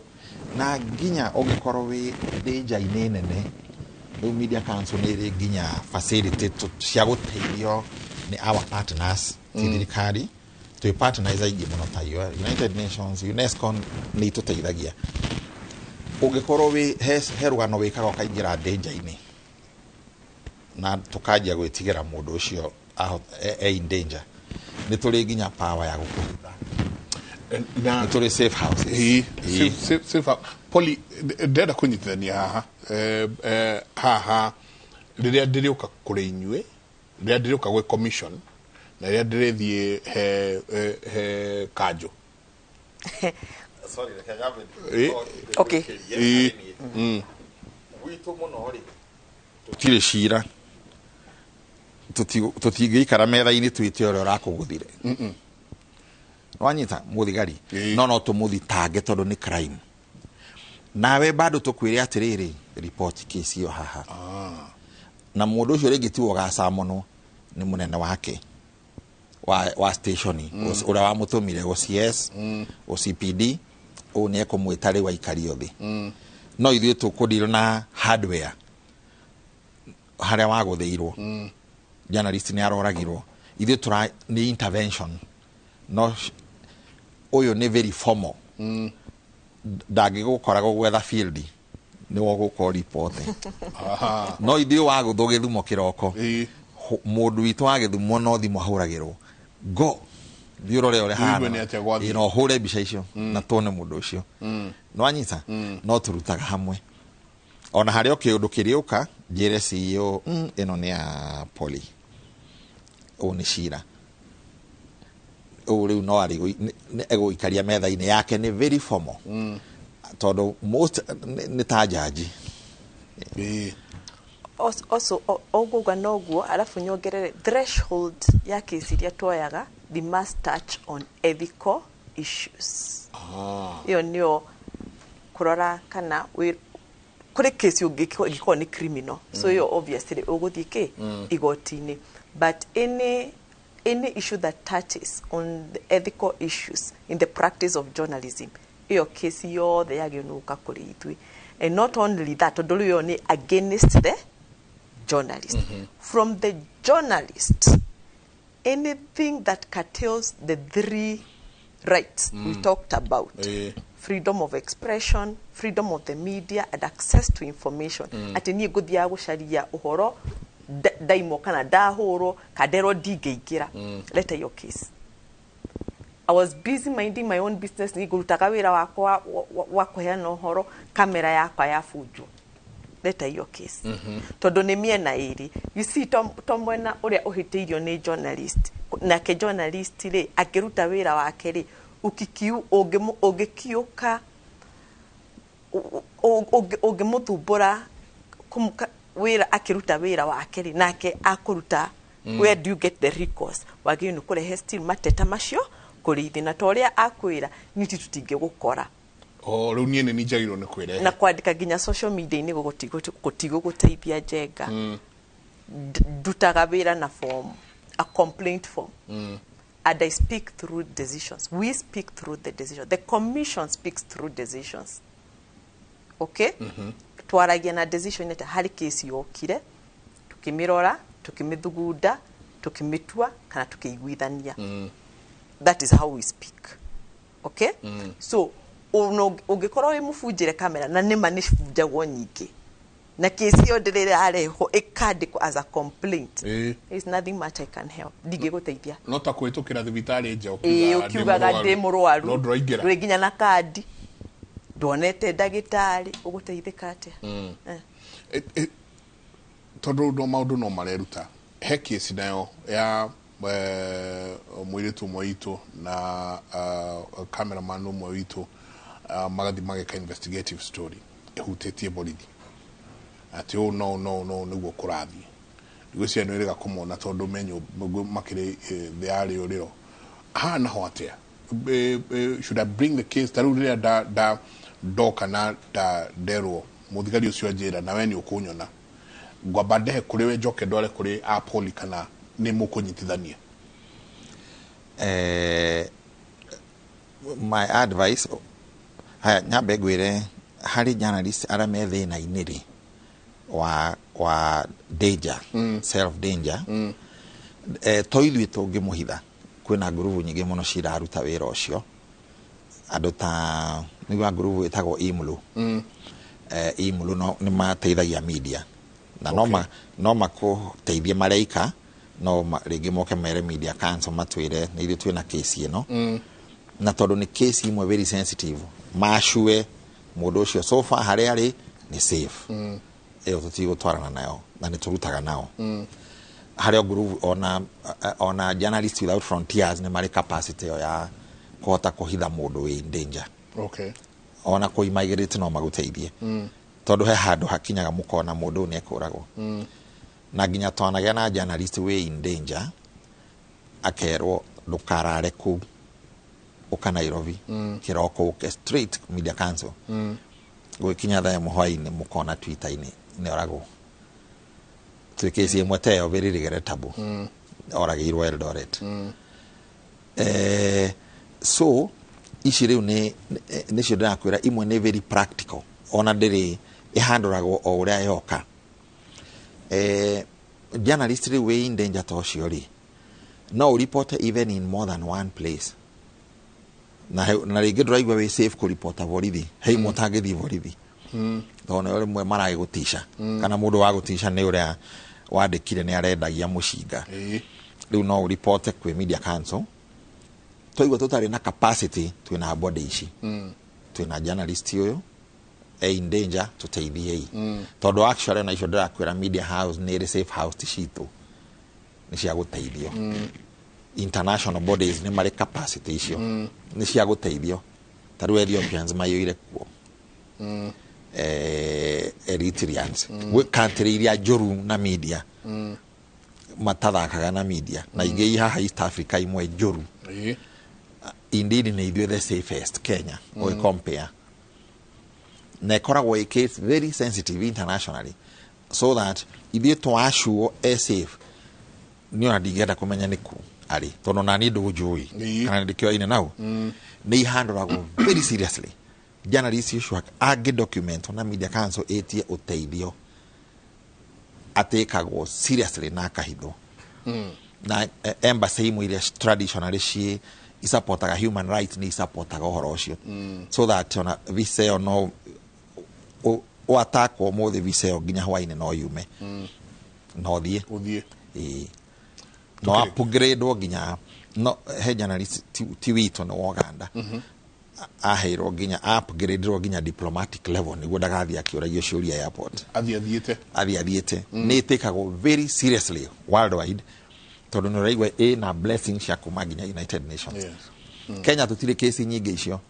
na nginya ũngĩkorwo wĩ danger-inĩ nene rĩu media council nĩ ĩrĩ nginya facility cia gũteithio nĩ our partners thirikari twĩ partners aingĩ mũno ta United Nations, UNESCO nĩ itũteithagia ũngĩkorwo he rũgano wĩkaga ũkaingĩra danger-inĩ na tũkanjia gwĩtigĩra mũndũ ũcio in danger nĩ tũrĩ nginya power ya gũkũhitha nĩ tũrĩ safe houses Poli ndĩrenda kũnyitithania haha rĩrĩa ndĩrĩũka kũrĩ inyuĩ rĩrĩa ndĩrĩũka gwĩ commission na rĩrĩa ndĩrĩthiĩ he kanjũ gwitũ mũno rĩ tũtirĩ cira tũtingĩikara metha-inĩ twĩte ũrĩa ũrakũgũthire wanyita mũthigari no tũmũthitange tondũ nĩ crime nawe bado tũkwĩre atĩrĩrĩ report case ĩyo haha na mũndũ ũcio rĩngĩ ti ũgacamonwo nĩ mũnene wake wa station ũrĩa wamũtũmire OCS OCPD ũũ nĩ ekũmwĩta rĩu aikario thĩ no ithuĩ tũkũdeal na hardware harĩa wagũthĩirwo journalist nĩ aroragirwo ithuĩ nĩ intervention no ũyũ nĩ very formal ndangĩgũkoraga gwetha field nĩ wagũkora report no ithuĩ wagũthwo gĩthumo kĩroko mũndũ witũ wa gĩthumo no thimũ ahũragĩrwo go thiĩ ũrore ũrĩa hana na ũhũre mbica icio na tuone mũndũ ũcio nĩwanyita no tũrutaga hamwe ona harĩ kĩũndũ kĩrĩũka njĩre CEO ĩno nĩ ya Poli ũũ nĩ cira uri no ari ego ikaria metha-ini yake ni very formal todo most ni ta jaji also oguga noguo alafu nyongerere threshold ya kesi iria twoyaga they must touch on ethical issues iyo nio kurora kana kuri kesi ungiko ni criminal so yo obviously uguthike igotini but any issue that touches on the ethical issues in the practice of journalism iyo kesi yothe yaginuka kuri itwi and not only that odolu yo ni against the journalist from the journalist anything that curtails the three rights we talked about freedom of expression, freedom of the media, and access to information. Ati ni guthia gucaria uhoro daimo kana dahoro kadero digeigira. Let your case. I was busy minding my own business ni gurutaga wira wakwa wakuheana uhoro kamera yakwa ya fujo. Let your case. Todo ni miena iri. You see tomwena uria uhiteirio ni journalist. Na ke journalist ri akiruta wira wake ri ukikiu ogekiuka ogemuthumbura kumuka wira akiruta wira wake ri nake akuruta where do you get the recourse waginu kurehe still mateta macio kurithi na toria akwira niti tutinge gukora riu nie ni njagirwo ni kwire na kwandika ginya social media ni gutigo guteithia jenga dutaga wira na form a complaint form and I speak through decisions. We speak through the decision. The commission speaks through decisions. Okay? Twaragia na decision ita hari kesi yokire, tukimirora, tukimithugunda, tukimitua, kana tukiiguithania. That is how we speak. Okay? So, ungikorwo wi mufujire kamera na nima ni fujagwo nyingi. Na kesi yo ndirire areho ikandikwo as a complaint. There is nothing much I can help. Dige guteithia. No ta kwitukira thibitari nje ukiugaga ndi murwaru. No ndroingira. Reginya na kadi. Ndonete ndagitari uguteithika atia. Tondu no maundu no mareruta. He kesi nayo ya mwiritu mwitu na cameraman mwitu magathi mageka investigative story. Ehutetie borithi. Ati no niguo kurathi ngwiciria no iriga kumona tondu menyo makire the ari uriro na hoatia should I bring the case taruria da doka na da dero muthigari ucio njira na we ni ukunyona ngwabade kuri we njoke ndore kuri apoli kana ni mukunyitithania my advice nyambe gwire hari journalist ara methe na iniri wa danger self danger toithu tungimuhitha kwina nguruvu nyingi muno ciraruta wira ucio andu ta niwa nguruvu itagwo imlu imlu no ni mateithagia media na no makuteithia mareika no ringi moke mere media council matwire ni ithu twina case ino na tondu ni case imwe very sensitive mashue mundu ucio so far hari ari ni safe eo tutigo twarana nayo na ni turutaga nao hari group ona journalists without frontiers ni mari capacity ya kuhota kuhitha mundu wi danger ona kuimaigirite no maguteithie tondu he handu hakinyaga mukona mundu ni ekuragwo na ginya twanagia na journalist wi in danger akerwo ndukarare ku uka Nairobi kiroko uke straight media council gwikinya tha muhwaini mukona Twitter-ini ni orago twikesi mweteo very regrettable oragirwo Eldoret so ishire ni shida kwira imwe ne very practical ona ndiri ihanduragwo o uria yoka journalist we in danger to shiori no reporter even in more than one place na rigi drive we safe ku reporter borithi hei mutangithi borithi tone ore mwe marai gutisha kana mundu wa gutisha ni uria wandikire ni arendagia mushinga riu no report ku media council toigwa tutari na capacity twina body ici twina journalist uyu in danger tuteithie tondu actually na icio kwira media house ni safe house tishitu ni cia guteithio international bodies nĩ marĩ capacity icio nĩ cia gũteithio ta rĩu Ethiopians maiyũire kuo Eritreans country iria njũru na media matathakaga na media na ingĩ haha East Africa imwe njũru indeed nĩ ithuĩ the safest Kenya o compare na ĩkoragwo ĩ case very sensitive internationally so that ithuĩ twashuo safe nĩ ona ndingĩenda kũmenya nĩ kũ arĩ tondũ nani ndũnjũĩ kana ndĩkĩoine nao nĩ ihandũragwo very seriously journalists usually age document na media council etie ũteithio atekagwo seriously na kahitho na embassy imwe iria traditionally ci isupportaga human rights ni isupportaga ũhoro ũcio so that ona visa ĩyo no o attack o mũthĩ visa ĩyo nginya hwainĩ no yume no thiĩ no upgrade o nginya no he journalist ti witũ no Uganda aheirwo nginya upgrade ro nginya diplomatic level nĩguo ndagathiĩ akĩũragio ciũria airport athiĩte nĩ ĩtekagwo very seriously worldwide tondũ nĩ ũraigua na blessing cia kuma nginya United Nations Kenya tũtirĩ case nyingĩ icio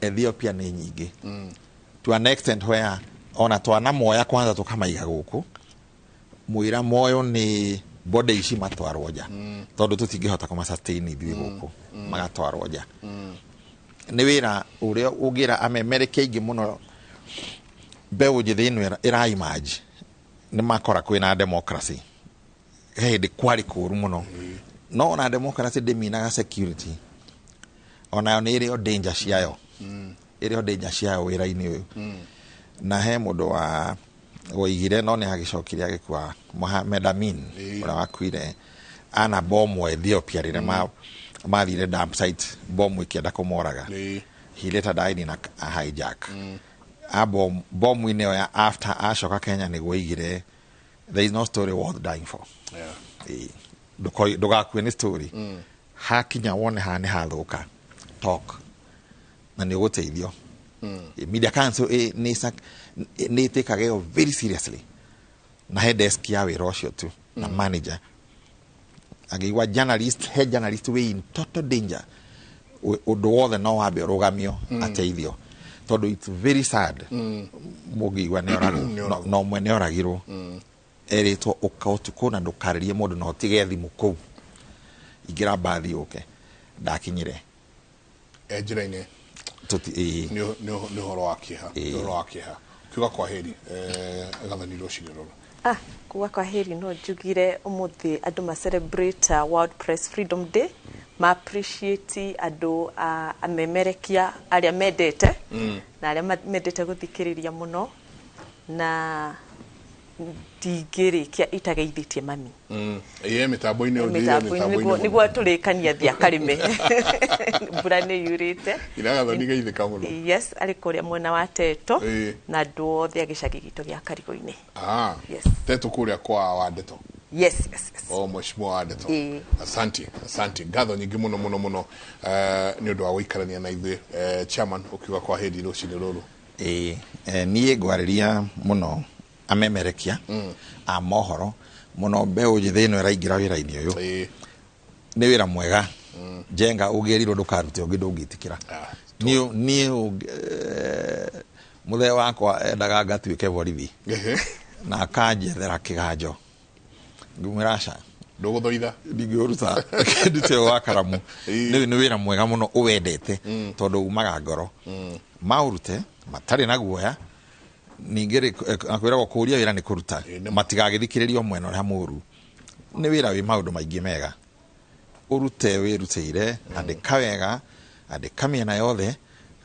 Ethiopia nĩ nyingĩ to an extent where ona twana moya kwanza tũkamaiga gũkũ mwĩra moyo nĩ body ici matwarwo nja tondũ tũtingĩhota kũma sustain ithuĩ gũkũ magatwarwo nja nĩ wĩra ũrĩa ũngĩra amemereke ingĩ mũno mbeũ njĩthĩ ĩno ĩraimanji nĩ makora kwĩna democracy hĩndĩ kwarĩ kũũru mũno no ona democracy ndĩminaga security ona nĩ ĩrĩ o danger ciayo wĩra-inĩ ũyũ na he mũndũ wa woigire no nĩ agĩcokire agĩkua Mohamed Amin ũrĩa wakuire ana bomu Ethiopia rĩrĩa mathire dump site bomu ikienda kũmoraga he later died in a hijack bomu ine ya after acoka Kenya nĩ gũigire there is no story worth dying for ndũgakue nĩ story hakinya wone nĩ hathũka talk na nĩ ũgũteithio media council nĩ ĩtĩkaga very seriously na he desk ya wĩra ũcio tu na manager agĩigua journalist wĩ in total danger ũndũ wothe no wambe ũrũgamio ateithio tondũ it's very sad mũngĩigua no ũmwe nĩ oragirwo erĩtwo ũka ũtukũ na ndũkarĩrie mũndũ na ũtige thimũ kũu ingĩra mbathi ũke ndakinyire njĩra-inĩ nĩ ũhoro wa kĩeha kiuga kwa heri gathani rũcinĩ rũrũ kuga kwa heri no njugire umuthi andũ ma celebrate World Press Freedom Day ma appreciate andũ amemerekia arĩa mendete na arĩa mendete gũthikĩrĩria mũno na ndingĩrĩkia itageithĩtie mami mĩtambo-inĩ nĩguo tũrĩkania thia karĩme mbura nĩ yurĩte iragathoni geithĩka mũno yes arĩ kũrĩa mwena wa Teto na andũ othe agĩcagi gitũ gĩa Karigũ-inĩ Teto kũrĩa kwa Wandeto yes mheshimiwa Wandeto asante ngatho nyingĩ mũno nĩ ũndũ wa gũikarania na ithuĩ chairman ũkiuga kwa heri rũcinĩ rũrũ niĩ ngwarĩria mũno amemerekia a mohoro mũno mbeũ njĩthĩ ĩno ĩraingĩra wĩra-inĩ ũyũ nĩ wĩra mwega njenga ũngĩerirwo ndũkarute ũngĩ ndũngĩtĩkĩra niĩ mũthee wakwa endaga ngatuĩke borithi na akanjethera kĩganjo ngĩmwĩra aca ndũgũthoitha ndingĩũruta ndute wa karamu nĩ wĩra mwega mũno ũwendete tondũ umaga ngoro maũrute matarĩ na guoya ningĩ akwĩragwo kũũria wĩra nĩ kũruta matigagĩthikĩrĩrio mwena ũrĩa mũũru nĩ wĩra wĩ maũndũ maingĩ mega ũrute wĩrutĩire andĩka wega andĩka mĩena yothe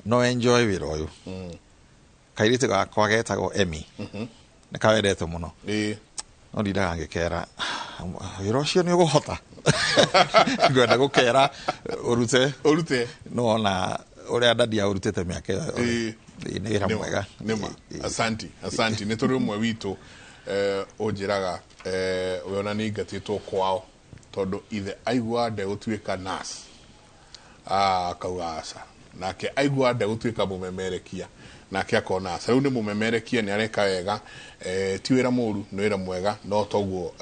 no enjoy wĩra ũyũ kairĩtu gakwa getagwo Emi nĩ kawendete mũno no ndindaga ngĩkera wĩra ũcio nĩ ũgũhota ngwenda gũkera ũrute no ona ũrĩa ndadia ũrutĩte mĩaka ĩyo nĩ wĩra mwega asante nĩ tũrĩ ũmwe witũ ũnjĩraga we ona nĩ aingatĩtwo kwao tondũ ithe aigua ndegũtuĩka nurse akauga aca nake aigua nda gutuika mumemerekia nake akona aca riu ni mumemerekia ni areka wega ti wira muru ni wira mwega no toguo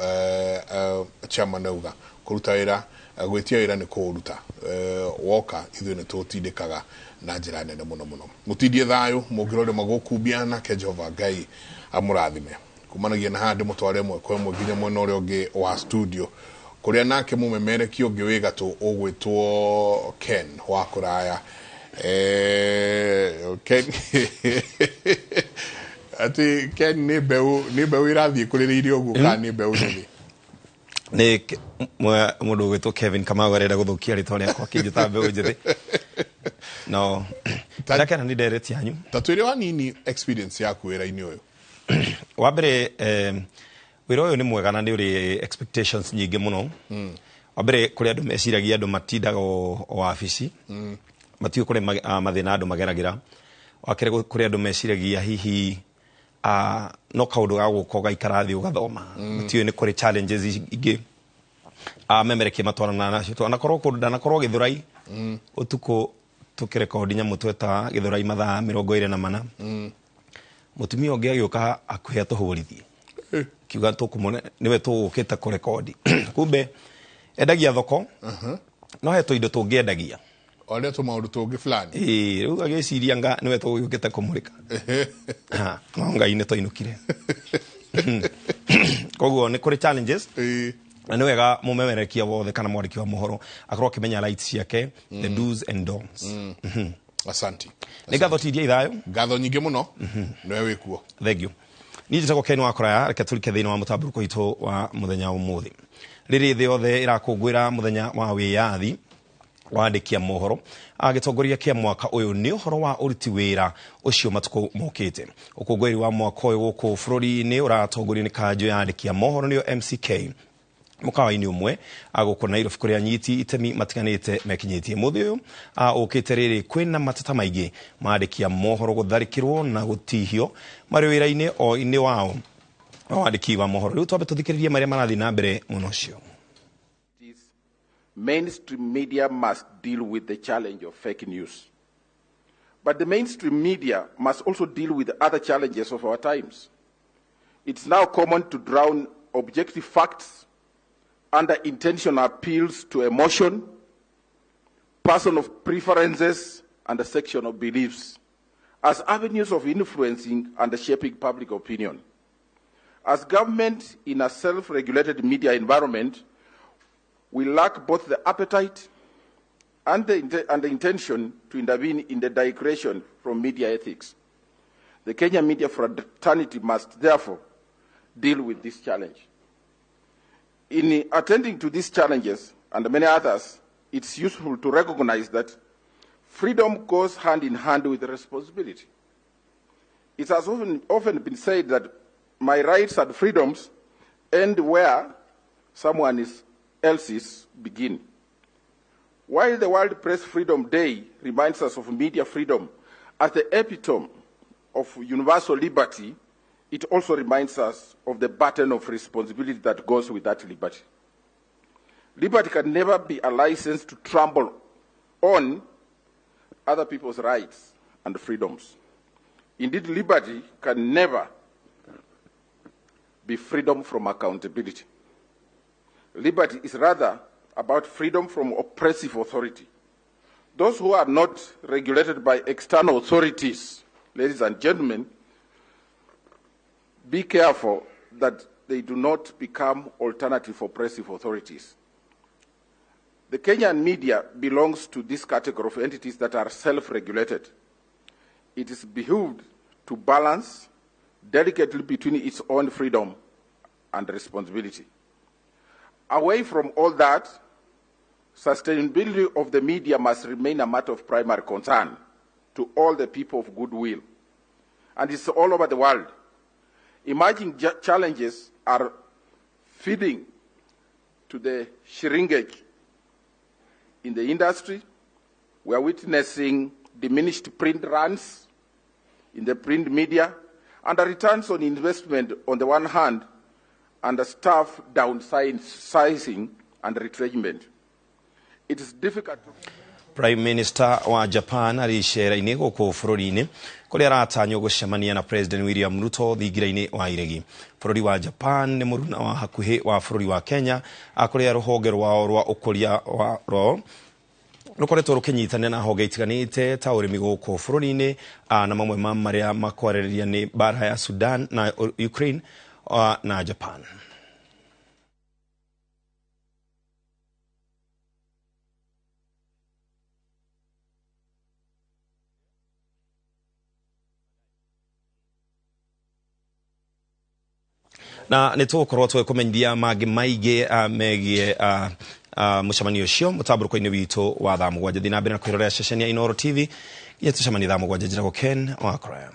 chairman auga kuruta wira gwitia wira ni kuruta woka ithu ni tutindikaga na njira nene muno muno mutindie thayo mugirore magukumbia nake Jehova Ngai amurathime kumanagia na handi mutware mwe kwa mwe nginya mwena uria ungi wa studio kuria nake mumemerekio ungi wiga tu ugwitwo Ken wa kuraya Ken ati Ken ni beu irathie kuririire uguo kana ni beu ni mundu ugwitwo Kevin Kamau arenda guthukia ritwa riakwa kinjita beu njithi no ndakena ni direct yanyu tatwire wa nini experience yaku wira-ini uyu wa mbere wira uyu ni mwega na ni uri expectations nyingi muno wa mbere kuri andu meciragia andu matindaga o wabici matiyo kuri mathina andu mageragira wa kere kuri andu meciragia hihi no kaundu ga guko gaikarathi ugathoma matiyo ni kuri challenges ingi memereke matwarana nacio twanakorwo kundu ndanakorwo Githurai utuko tukirekondi nyamu tweta Githurai mathaa 24 mutumia ungi agioka akuhe tuhurithie kiuga tukumone niwe tugukita kurekondi kumbe endagia thoko no heto indo tungiendagia ole to maundu tungi fulani riu agiciria nga niwe tugukita kumurika ngai ne toinukire koguo ni kuri challenges na niwega mumemerekia wothe kana mwandiki wa mohoro akorwo kimenya rights ciake the do's and don'ts asanti nigatho tidia ithayo ngatho nyingi muno niwe wikuo thank you ni njitako Ken wa kuraya reke tulike thini wa mutamburuko itu wa muthenya umuthi riri thi othe irakungwira muthenya wa wiyathi wandikia mohoro agitongoria kia mwaka uyu ni uhoro wa uruti wira ucio matuko mokite ukungwiri wa mwaka uyu guku bururi ni uratongorio ni kanjo ya andikia mohoro niyo MCK mukawa-ini umwe aguko Nairobi kuria nyiti itemi matiganite mekinyitie muthi uyu ukite riri kwina matata maingi maandikia mohoro gutharikirwo na gutihio mari wira-ini o ini wao wandiki wa mohoro riu twambe tuthikiririe maria marathi na mbere muno cio. Mainstream media must deal with the challenge of fake news. But the mainstream media must also deal with other challenges of our times. It's now common to drown objective facts under intentional appeals to emotion, personal preferences, and sectional beliefs as avenues of influencing and shaping public opinion. As government in a self-regulated media environment, we lack both the appetite and the intention to intervene in the digression from media ethics. The Kenya media fraternity must therefore deal with this challenge. In attending to these challenges and many others, it's useful to recognize that freedom goes hand in hand with responsibility. It has often been said that my rights and freedoms end where someone else's begin. While the World Press Freedom Day reminds us of media freedom as the epitome of universal liberty, it also reminds us of the burden of responsibility that goes with that liberty. Liberty can never be a license to trample on other people's rights and freedoms. Indeed, liberty can never be freedom from accountability. Liberty is rather about freedom from oppressive authority. Those who are not regulated by external authorities, ladies and gentlemen, be careful that they do not become alternative oppressive authorities. The Kenyan media belongs to this category of entities that are self-regulated. It is behooved to balance delicately between its own freedom and responsibility. Away from all that, sustainability of the media must remain a matter of primary concern to all the people of goodwill. And it's all over the world. Emerging challenges are feeding to the shrinkage in the industry. We are witnessing diminished print runs in the print media and the returns on investment on the one hand and the staff downsizing and retrenchment. It is difficult to... Prime Minister wa Japan ari cera-inĩ gũkũ bũrũri-inĩ kũrĩa aratanywo gũcemania na President William Ruto thingira-inĩ wa iregi. Bũrũri wa Japan nĩ mũruna wa hakuhĩ wa bũrũri wa Kenya kũrĩa rũhonge rwao rwa ũkũria wao rukoretwo rũkĩnyitanĩra na honge itiganĩte ta ũrĩmi gũkũ bũrũri-inĩ na mamwe ma marĩa makwarĩrĩria nĩ bara ya Sudan na Ukraine na Japan. Na nĩtũgũkorwo twĩkũmenyithia mangĩ maingĩ megiĩ mũcemanio ũcio mũtambũrũko-inĩ witũ wa thaa mũgwanja. Thiĩ na mbere na kwĩrorera ceceni ya Inooro TV. Gĩtũcemania thaa mũgwanja. Njĩragwo Ken Wakora.